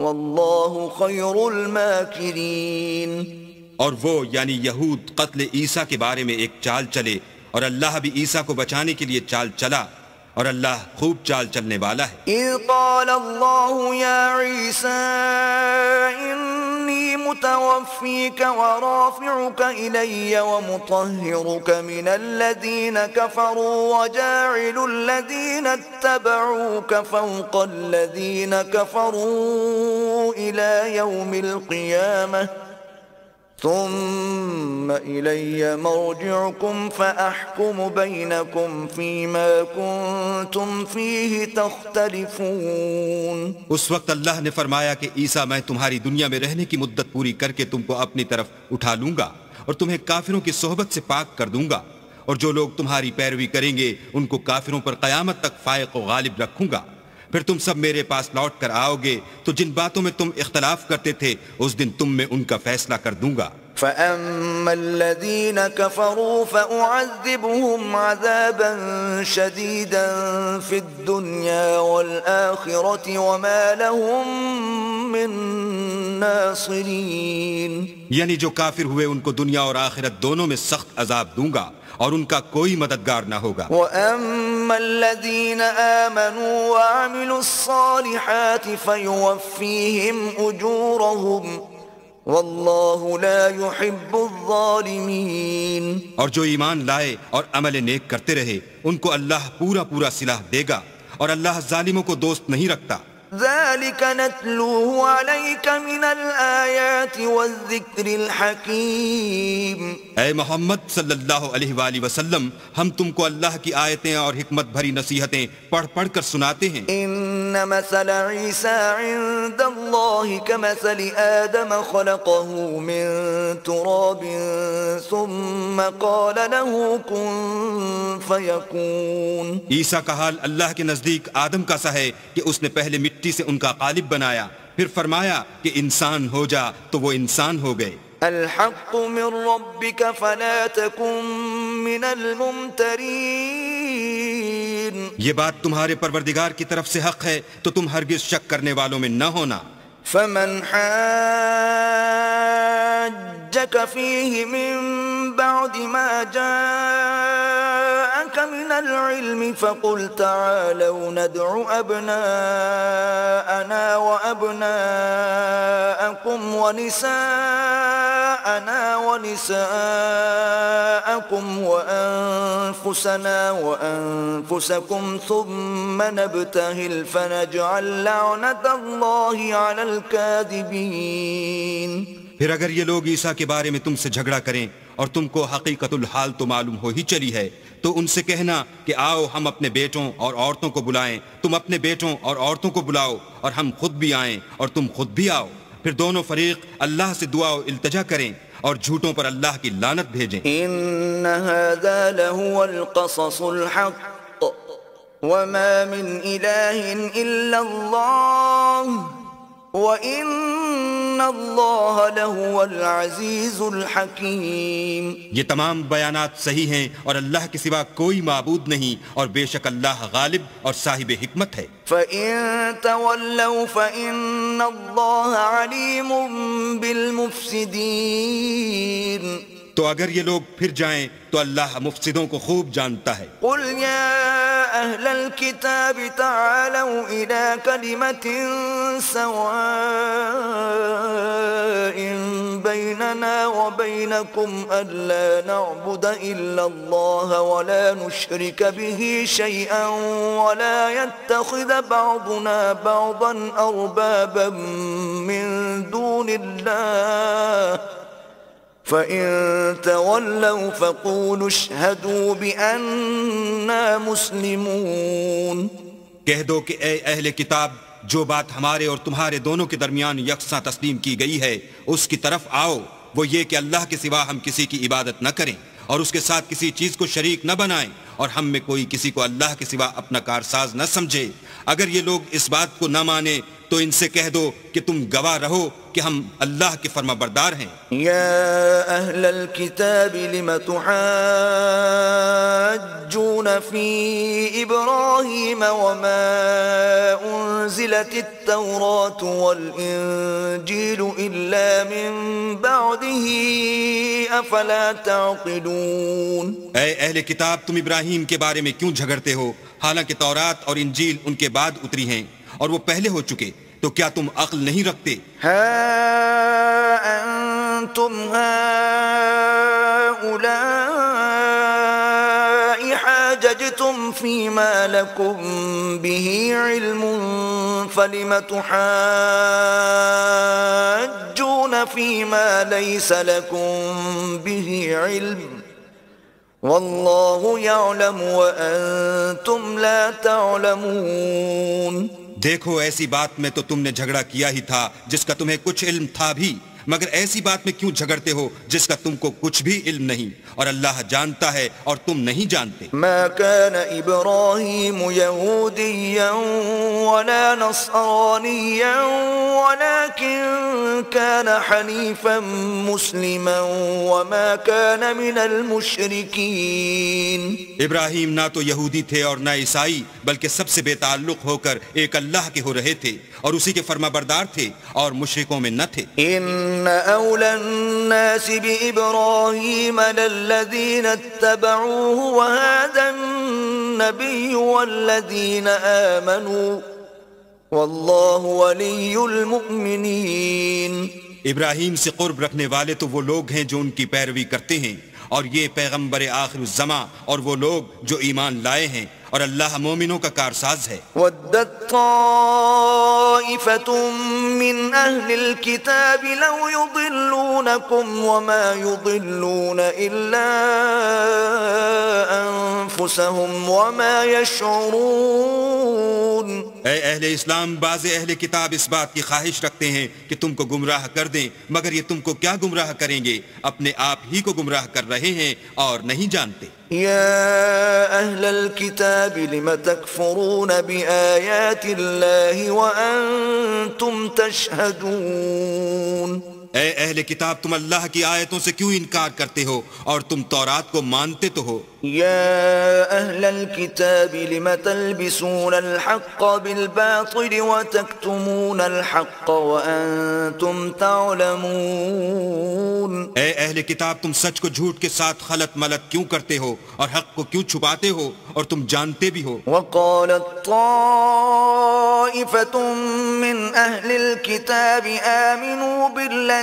واللہ خیر الماکرین۔ اور وہ یعنی یہود قتل عیسیٰ کے بارے میں ایک چال چلے، اور اللہ بھی عیسیٰ کو بچانے کے لیے چال چلا، اور اللہ خوب چال چلنے والا ہے۔ اذ قال اللہ یا عیسیٰ انی متوفیک ورافعک الی ومطہرک من الذین کفروا وجاعل الذین اتبعوک فوق الذین کفروا الی یوم القیامہ ثم إلي مرجعكم فأحكم بينكم فيما كنتم فيه تختلفون۔ اس وقت اللہ نے فرمایا کہ عیسیٰ میں تمہاری دنیا میں رہنے کی مدت پوری کر کے تم کو اپنی طرف اٹھا لوں گا اور تمہیں کافروں کی صحبت سے پاک کر دوں گا، اور جو لوگ تمہاری پیروی کریں گے ان کو کافروں پر قیامت تک فائق و غالب رکھوں گا۔ پھر تم سب میرے پاس لوٹ کر آؤ گے تو جن باتوں میں تم اختلاف کرتے تھے اس دن تم میں ان کا فیصلہ کر دوں گا۔ فَأَمَّا الَّذِينَ كَفَرُوا فَأُعَذِّبُهُمْ عَذَابًا شَدِيدًا فِي الدُّنْيَا وَالْآخِرَةِ وَمَا لَهُم مِّن نَاصِرِينَ۔ یعنی جو کافر ہوئے ان کو دنیا اور آخرت دونوں میں سخت عذاب دوں گا اور ان کا کوئی مددگار نہ ہوگا۔ وَأَمَّا الَّذِينَ آمَنُوا وَعَمِلُوا الصَّالِحَاتِ فَيُوَفِّيهِمْ أُجُورَهُمْ وَاللَّهُ لَا يُحِبُّ الظَّالِمِينَ۔ اور جو ایمان لائے اور عمل نیک کرتے رہے ان کو اللہ پورا پورا صلاح دے گا، اور اللہ ظالموں کو دوست نہیں رکھتا۔ ذَلِكَ نَتْلُوهُ عَلَيْكَ مِنَ الْآيَاتِ وَالذِّكْرِ الْحَكِيمِ۔ اے محمد صلی اللہ علیہ وآلہ وسلم، ہم تم کو اللہ کی آیتیں اور حکمت بھری نصیحتیں پڑھ پڑھ کر سناتے ہیں۔ إِنَّ مَثَلَ عِيسَىٰ عِندَ اللَّهِ كَمَثَلِ آدَمَ خَلَقَهُ مِن تُرَابٍ ثُمَّ قَالَ لَهُ كُن فَيَكُونُ۔ عیسیٰ کا حال اللہ کے نزدیک آدم کا سا ہے کہ اس نے پہلے مٹی سے ان کا قالب بنایا، پھر فرمایا کہ انسان ہو جا تو وہ انسان ہو گئے۔ الحق من ربك فلا تكن من الممترين۔ یہ بات تمہارے پروردگار کی طرف سے حق ہے تو تم ہرگز شک کرنے والوں میں نہ ہونا۔ فمن حاجك فيه من بعد ما جاءك من العلم فقل تعالوا ندع أبناءنا وأبناءكم ونساءنا ونساءكم وأنفسنا وأنفسكم ثم نبتهل فنجعل لعنة الله على الكاذبين۔ پھر اگر یہ لوگ عیسیٰ کے بارے میں تم سے جھگڑا کریں اور تم کو حقیقت الحال تو معلوم ہو ہی چلی ہے تو ان سے کہنا کہ آؤ ہم اپنے بیٹوں اور عورتوں کو بلائیں، تم اپنے بیٹوں اور عورتوں کو بلاؤ اور ہم خود بھی آئیں اور تم خود بھی آؤ، پھر دونوں فریق اللہ سے دعا و التجا کریں اور جھوٹوں پر اللہ کی لعنت بھیجیں۔ ان هذا لهو القصص الحق وما من اله الا الله وَإِنَّ اللَّهَ لَهُوَ الْعَزِيزُ الْحَكِيمُ۔ یہ تمام بیانات صحیح ہیں اور اللہ کے سوا کوئی معبود نہیں، اور بے شک اللہ غالب اور صاحب حکمت ہے۔ فَإِن تَوَلَّوْا فَإِنَّ اللَّهَ عَلِيمٌ بِالْمُفْسِدِينَ۔ تو اگر یہ لوگ پھر جائیں تو اللہ مفسدوں کو خوب جانتا ہے۔ قُلْ يَا أَهْلَ الْكِتَابِ تَعَالَوْا إِلَى كَلِمَةٍ سَوَاءٍ بَيْنَنَا وَبَيْنَكُمْ أَلَّا نَعْبُدَ إِلَّا اللَّهَ وَلَا نُشْرِكَ بِهِ شَيْئًا وَلَا يَتَّخِذَ بَعْضُنَا بَعْضًا أَرْبَابًا مِّن دُونِ اللَّهِ فَإِن تَوَلَّوْا فَقُولُوا اشْهَدُوا بِأَنَّا مُسْلِمُونَ۔ کہہ دو کہ اے اہل کتاب، جو بات ہمارے اور تمہارے دونوں کے درمیان یکساں تسلیم کی گئی ہے اس کی طرف آؤ، وہ یہ کہ اللہ کے سوا ہم کسی کی عبادت نہ کریں اور اس کے ساتھ کسی چیز کو شریک نہ بنائیں، اور ہم میں کوئی کسی کو اللہ کے سوا اپنا کارساز نہ سمجھے۔ اگر یہ لوگ اس بات کو نہ مانیں تو ان سے کہہ دو کہ تم گواہ رہو کہ ہم اللہ کے فرما بردار ہیں۔ یا اہل الکتاب لم تحاجون تحاجون في إبراهيم وما أنزلت التوراة والإنجيل إلا من بعده أفلا تعقلون؟ اے اہل کتاب، تم ابراہیم کے بارے میں کیوں جھگڑتے ہو حالانکہ تورات اور انجیل ان کے بعد اتری ہیں اور وہ پہلے ہو چکے؟ تو کیا تم عقل نہیں رکھتے؟ ها أنتم هؤلاء حاججتم فيما لكم به علم فلم تحاجون فيما ليس لكم به علم والله يعلم وأنتم لا تعلمون؟ دیکھو، ایسی بات میں تو تم نے جھگڑا کیا ہی تھا جس کا تمہیں کچھ علم تھا بھی، مگر ایسی بات میں کیوں جھگڑتے ہو جس کا تم کو کچھ بھی علم نہیں، اور اللہ جانتا ہے اور تم نہیں جانتے۔ ما كان إبراهيم يهوديا ولا نصرانيا ولكن كان حنيفا مسلما وما كان من المشركين۔ ابراہیم نہ تو یہودی تھے اور نہ عیسائی، بلکہ سب سے بے تعلق ہو کر ایک اللہ کے ہو رہے تھے اور اسی کے فرما بردار تھے اور مشرکوں میں نہ تھے۔ إن أولى الناس بإبراهيم للذين اتبعوه وهذا النبي والذين آمنوا والله ولي المؤمنين۔ ابراہیم سے قرب رکھنے والے تو وہ لوگ ہیں جو ان کی پیروی کرتے ہیں، اور یہ پیغمبر آخر الزماں اور وہ لوگ جو ایمان لائے ہیں، اور اللہ مومنوں کا کارساز ہے۔ ودت طائفة من أهل الكتاب لو يضلونكم وما يضلون إلا أنفسهم وما يشعرون۔ اے اہل اسلام، بعض اہل کتاب اس بات کی خواہش رکھتے ہیں کہ تم کو گمراہ کر دیں، مگر یہ تم کو کیا گمراہ کریں گے؟ اپنے آپ ہی کو گمراہ کر رہے ہیں اور نہیں جانتے۔ يا أهل الكتاب لم تكفرون بآيات الله وأنتم تشهدون؟ اے اہل کتاب، تم اللہ کی آیتوں سے کیوں انکار کرتے ہو اور تم تورات کو مانتے تو ہو؟ يا أهل الكتاب لم تلبسون الحق بالباطل وتكتمون الحق وأنتم تعلمون؟ اے اہل کتاب، تم سچ کو جھوٹ کے ساتھ خلط ملط کیوں کرتے ہو اور حق کو کیوں چھپاتے ہو اور تم جانتے بھی ہو؟ وقالت طائفة من أهل الكتاب آمنوا بالذي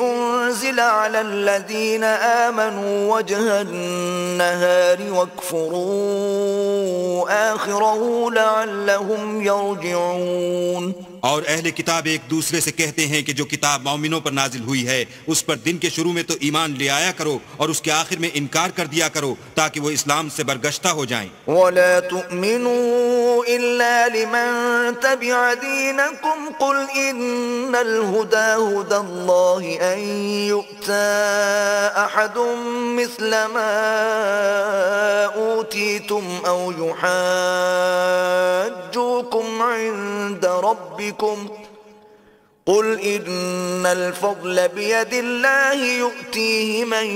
أنزل على الذين آمنوا وجه النهار واكفروا آخره لعلهم يرجعون۔ اور اہل کتاب ایک دوسرے سے کہتے ہیں کہ جو کتاب مومنوں پر نازل ہوئی ہے اس پر دن کے شروع میں تو ایمان لے آیا کرو اور اس کے آخر میں انکار کر دیا کرو تاکہ وہ اسلام سے برگشتہ ہو جائیں۔ ولا تؤمنوا إلا لمن تبع دينكم قل إن الهدى هدى الله أن يؤتى أحد مثل ما أوتيتم أو يحاجوكم عند ربكم قل إن الفضل بيد الله يؤتيه من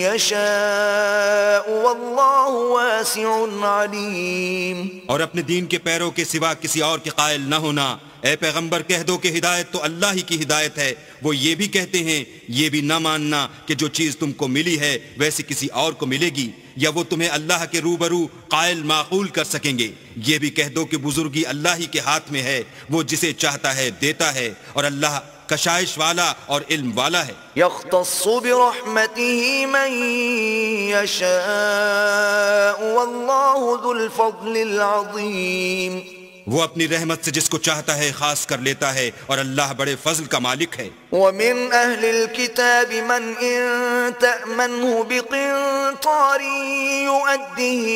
يشاء والله واسع عليم۔ اور اپنے دین کے پیروں کے سوا کسی اور کے قائل نہ ہونا۔ اے پیغمبر، کہہ دو کہ ہدایت تو اللہ ہی کی ہدایت ہے۔ وہ یہ بھی کہتے ہیں، یہ بھی نہ ماننا کہ جو چیز تم کو ملی ہے ویسی کسی اور کو ملے گی، یا وہ تمہیں اللہ کے روبرو قائل معقول کر سکیں گے۔ یہ بھی کہہ دو کہ بزرگی اللہ ہی کے ہاتھ میں ہے، وہ جسے چاہتا ہے دیتا ہے، اور اللہ کشائش والا اور علم والا ہے۔ يختص برحمته من يشاء والله ذو الفضل العظيم۔ وہ اپنی رحمت سے جس کو چاہتا ہے خاص کر لیتا ہے، اور اللہ بڑے فضل کا مالک ہے۔ ومن أهل الكتاب من إن تأمنه بقنطار يؤديه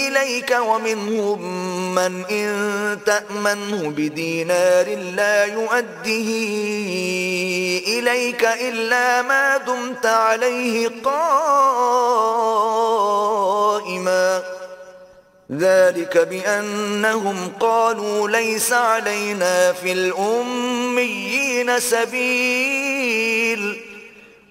إليك ومنهم من إن تأمنه بدينار لا يؤديه إليك إلا ما دمت عليه قائما ذلك بأنهم قالوا ليس علينا في الأميين سبيل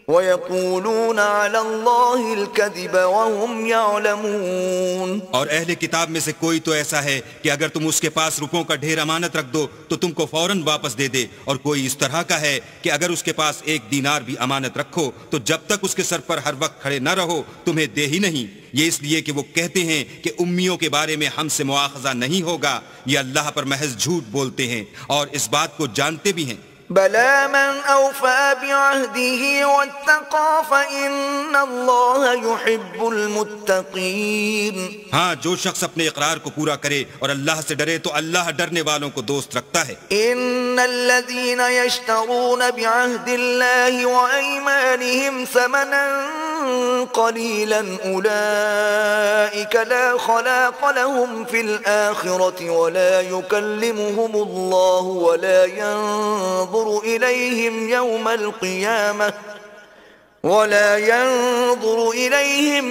وَيَقُولُونَ عَلَى اللَّهِ الْكَذِبَ وَهُمْ يَعْلَمُونَ اور اہل کتاب میں سے کوئی تو ایسا ہے کہ اگر تم اس کے پاس روپوں کا ڈھیر امانت رکھ دو تو تم کو فوراً واپس دے دے، اور کوئی اس طرح کا ہے کہ اگر اس کے پاس 1 دینار بھی امانت رکھو تو جب تک اس کے سر پر ہر وقت کھڑے نہ رہو تمہیں دے ہی نہیں۔ یہ اس لیے کہ وہ کہتے ہیں کہ امیوں کے بارے میں ہم سے مواخذہ نہیں ہوگا، یہ اللہ پر محض جھوٹ بولتے ہیں اور اس بات کو جانتے بھی ہیں۔ بَلَى مَنْ أَوْفَى بِعَهْدِهِ وَاتَّقَى فَإِنَّ اللَّهَ يُحِبُّ الْمُتَّقِينَ۔ ہاں، جو شخص اپنے اقرار کو پورا کرے اور اللہ سے ڈرے تو اللہ ڈرنے والوں کو دوست رکھتا ہے۔ إِنَّ الَّذِينَ يَشْتَرُونَ بِعَهْدِ اللَّهِ وَأَيْمَانِهِمْ ثَمَنًا قَلِيلًا أُولَئِكَ لَا خَلَاقَ لَهُمْ فِي الْآخِرَةِ وَلَا يُكَلِّمُهُمُ اللَّهُ وَلَا يَنظُرُ إليهم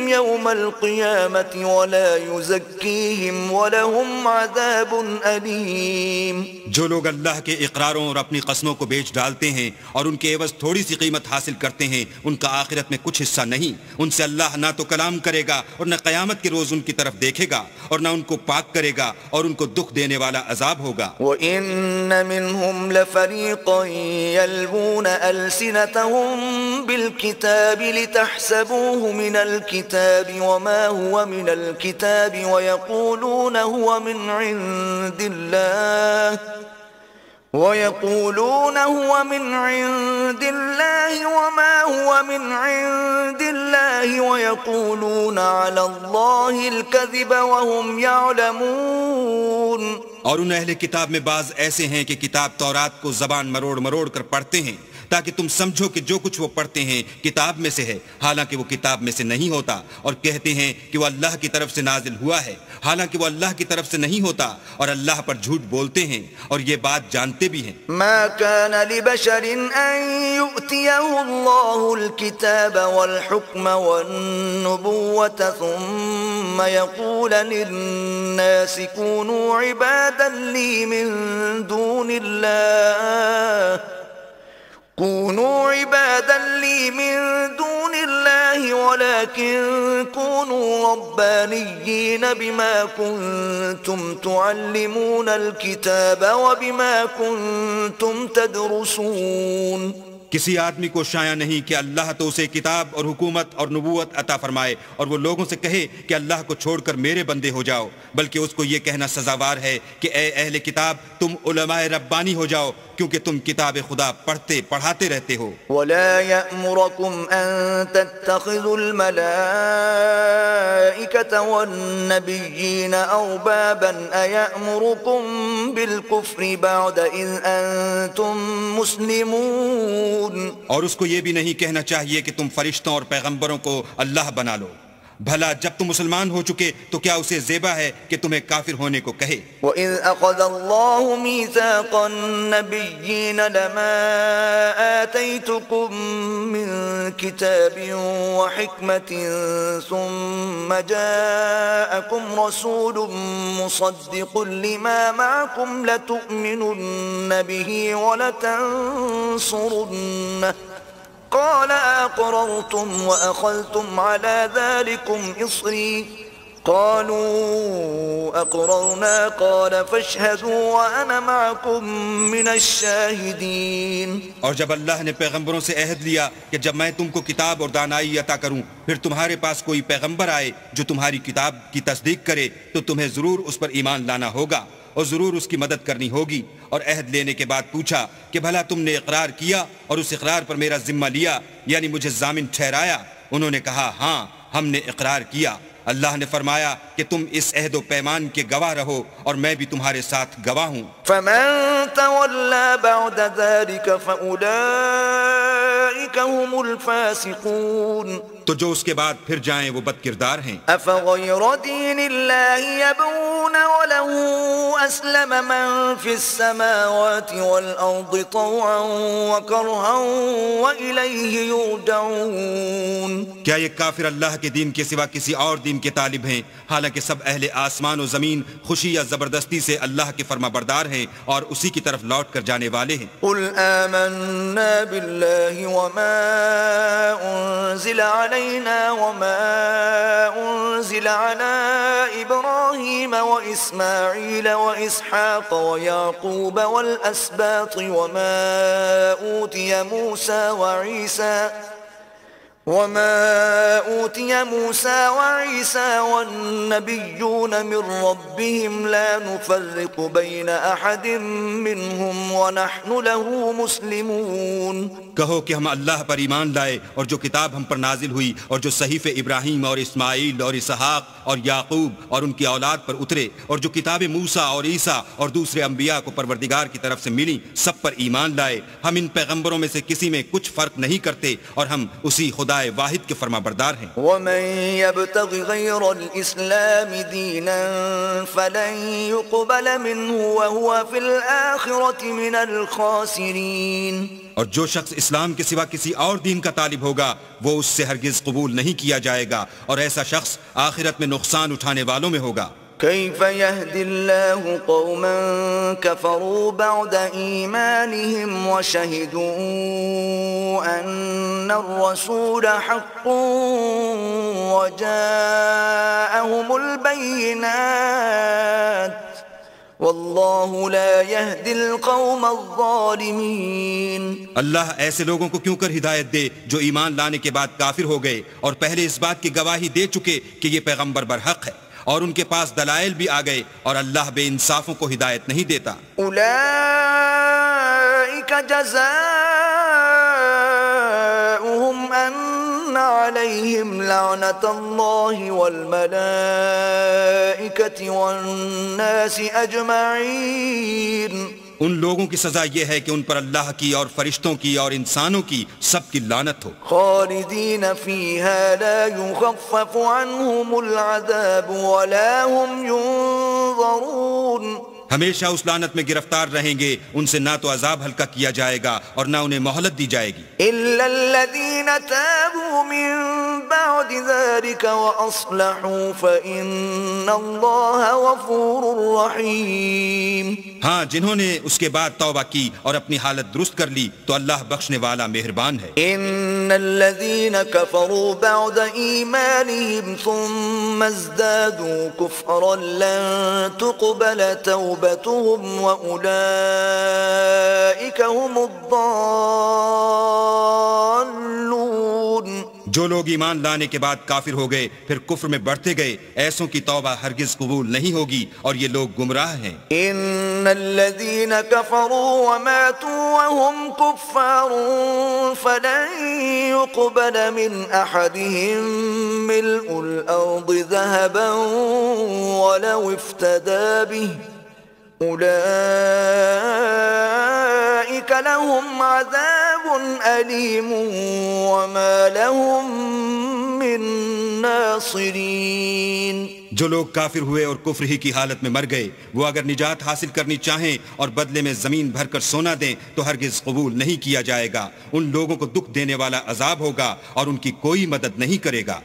يوم القيامة ولا يزكيهم ولهم عذاب أليم۔ جو لوگ اللہ کے اقراروں اور اپنی قسموں کو بیچ ڈالتے ہیں اور ان کے عوض تھوڑی سی قیمت حاصل کرتے ہیں، ان کا آخرت میں کچھ حصہ نہیں۔ ان سے اللہ نہ تو کلام کرے گا اور نہ قیامت کے روز ان کی طرف دیکھے گا اور نہ ان کو پاک کرے گا، اور ان کو دکھ دینے والا عذاب ہوگا۔ وَإِنَّ مِنْهُمْ لَفَرِيقًا يَلْوُونَ أَلْسِنَتَهُمْ بِالْكِتَابِ لِتَحْسَبُوهُ مِنَ الْكِتَابِ وَمَا هُوَ مِنَ الْكِتَابِ وَيَقُولُونَ هُوَ مِنْ عِنْدِ اللَّهِ وَمَا هُوَ مِنْ عِنْدِ اللَّهِ وَيَقُولُونَ عَلَى اللَّهِ الْكَذِبَ وَهُمْ يَعْلَمُونَ۔ اور ان اہل کتاب میں بعض ایسے ہیں کہ کتاب تورات کو زبان مروڑ مروڑ کر پڑھتے ہیں تاکہ تم سمجھو کہ جو کچھ وہ پڑھتے ہیں کتاب میں سے ہے، حالانکہ وہ کتاب میں سے نہیں ہوتا، اور کہتے ہیں کہ وہ اللہ کی طرف سے نازل ہوا ہے، حالانکہ وہ اللہ کی طرف سے نہیں ہوتا، اور اللہ پر جھوٹ بولتے ہیں اور یہ بات جانتے بھی ہیں۔ ما كان لبشر ان يؤتيه الله الكتاب والحكم والنبوة ثم يقول للناس كونوا عبادا لي من دون الله ولكن كونوا ربانيين بما كنتم تعلمون الكتاب وبما كنتم تدرسون۔ کسی آدمی کو شایع نہیں کہ اللہ تو اسے کتاب اور حکومت اور نبوت عطا فرمائے اور وہ لوگوں سے کہے کہ اللہ کو چھوڑ کر میرے بندے ہو جاؤ، بلکہ اس کو یہ کہنا سزاوار ہے کہ اے اہل کتاب تم علماء ربانی ہو جاؤ، کیونکہ تم کتاب خدا پڑھاتے رہتے ہو۔ وَلَا يَأْمُرَكُمْ أَن تَتَّخِذُوا الْمَلَائِكَةَ وَالنَّبِيِّينَ أَرْبَابًا أَيَأْمُرُكُمْ بِالْكُفْرِ بَعْدَ إِذْ أَنْتُمْ مُسْلِمُونَ۔ اور اس کو یہ بھی نہیں کہنا چاہیے کہ تم فرشتوں اور پیغمبروں کو اللہ بنا لو، بھلا جب تم مسلمان ہو چکے تو کیا اسے زیبا ہے کہ تمہیں کافر ہونے کو کہے؟ وَإِذْ أَخَذَ اللَّهُ مِيثَاقَ النَّبِيِّينَ لَمَا آتَيْتُكُم مِّن كِتَابٍ وَحِكْمَةٍ ثُمَّ جَاءَكُمْ رَسُولٌ مُصَدِّقٌ لِّمَا مَعَكُمْ لَتُؤْمِنُنَّ بِهِ وَلَتَنصُرُنَّهُ قال أقررتم وأخذتم على ذلكم إصري قالوا أقررنا قال فاشهدوا وأنا معكم من الشاهدين۔ اور جب اللہ نے پیغمبروں سے عہد لیا کہ جب میں تم کو کتاب اور دانائی عطا کروں پھر تمہارے پاس کوئی پیغمبر آئے جو تمہاری کتاب کی تصدیق کرے تو تمہیں ضرور اس پر ایمان لانا ہوگا اور ضرور اس کی مدد کرنی ہوگی۔ اور عہد لینے کے بعد پوچھا کہ بھلا تم نے اقرار کیا اور اس اقرار پر میرا ذمہ لیا، یعنی مجھے ضامن ٹھہرایا؟ انہوں نے کہا ہاں ہم نے اقرار کیا۔ اللہ نے فرمایا کہ تم اس عہد و پیمان کے گواہ رہو اور میں بھی تمہارے ساتھ گواہ ہوں۔ فمن تولى بعد ذلك فأولئك هم الفاسقون۔ تو جو اس کے بعد پھر جائیں وہ بد کردار ہیں۔ أفغير دين الله يبغون وله أسلم من في السماوات والأرض طوعا وكرها وإليه يرجعون۔ کیا یہ کافر اللہ کے دین کے سوا کسی اور دین کے طالب ہیں، حالانکہ سب اہل آسمان و زمین خوشی یا زبردستی سے اللہ کے فرما بردار ہیں اور اسی کی طرف لوٹ کر جانے والے ہیں۔ قل آمنا بالله وما أنزل علينا وما أنزل على إبراهيم وإسماعيل وإسحاق ويعقوب والأسباط وما أوتي موسى وعيسى والنبيون من ربهم لا نفرق بين أحد منهم ونحن له مسلمون۔ کہو کہ ہم اللہ پر ایمان لائے اور جو کتاب ہم پر نازل ہوئی اور جو صحیفے ابراہیم اور اسماعیل اور اسحاق اور یعقوب اور ان کی اولاد پر اترے اور جو کتاب موسیٰ اور عیسیٰ اور دوسرے انبیاء کو پروردگار کی طرف سے ملی سب پر ایمان لائے۔ ہم ان پیغمبروں میں سے کسی میں کچھ فرق نہیں کرتے اور ہم اسی خدا واحد کے فرما بردار ہیں۔ ومن يبتغ غير الإسلام دينا فلن يقبل منه وهو في الآخرة من الخاسرين۔ اور جو شخص اسلام کے سوا کسی اور دین کا طالب ہوگا وہ اس سے ہرگز قبول نہیں کیا جائے گا اور ایسا شخص آخرت میں نقصان اٹھانے والوں میں ہوگا۔ كيف يهدي الله قوما كفروا بعد إيمانهم وشهدوا أن الرسول حق وجاءهم البينات والله لا يهدي القوم الظالمين۔ اللہ ایسے لوگوں کو کیوں کر ہدایت دے جو ایمان لانے کے بعد کافر ہو گئے اور پہلے اس بات کی گواہی دے چکے کہ یہ پیغمبر برحق ہے اور ان کے پاس دلائل بھی آ گئے اور اللہ بے انصافوں کو ہدایت نہیں دیتا۔ اولئک جزاؤہم ان علیہم لعنت اللہ والملائکۃ والناس اجمعین۔ ان لوگوں کی سزا یہ ہے کہ ان پر اللہ کی اور فرشتوں کی اور انسانوں کی سب کی لعنت ہو۔ خالدین فیہا لا یخفف عنہم العذاب ولا هم ینظرون۔ ہمیشہ اس لعنت میں گرفتار رہیں گے، ان سے نہ تو عذاب ہلکا کیا جائے گا اور نہ انہیں مہلت دی جائے گی۔ الا الذین تابوا من بعد ذلك واصلحوا فان اللہ غفور رحیم۔ ہاں جنہوں نے اس کے بعد توبہ کی اور اپنی حالت درست کر لی تو اللہ بخشنے والا مہربان ہے۔ ان الذین کفروا بعد ایمانهم ثم ازدادوا کفرا لن تقبل توبتهم واولئک هم الضالون۔ جو لوگ ایمان لانے کے بعد کافر ہو گئے پھر کفر میں بڑھتے گئے ایسوں کی توبہ ہرگز قبول نہیں ہوگی اور یہ لوگ گمراہ ہیں۔ ان الذين كفروا وماتوا وهم كفار فلن يقبل من احدهم ملء الارض ذهبا ولو افتدى به اولئك لهم عذاب أليم وما لهم من ناصرين۔ جو لوگ کافر ہوئے اور کفر ہی کی حالت میں مر گئے وہ اگر نجات حاصل کرنی چاہیں اور بدلے میں زمین بھر کر سونا دیں تو ہرگز قبول نہیں کیا جائے گا۔ ان لوگوں کو دکھ دینے والا عذاب ہوگا اور ان کی کوئی مدد نہیں کرے گا۔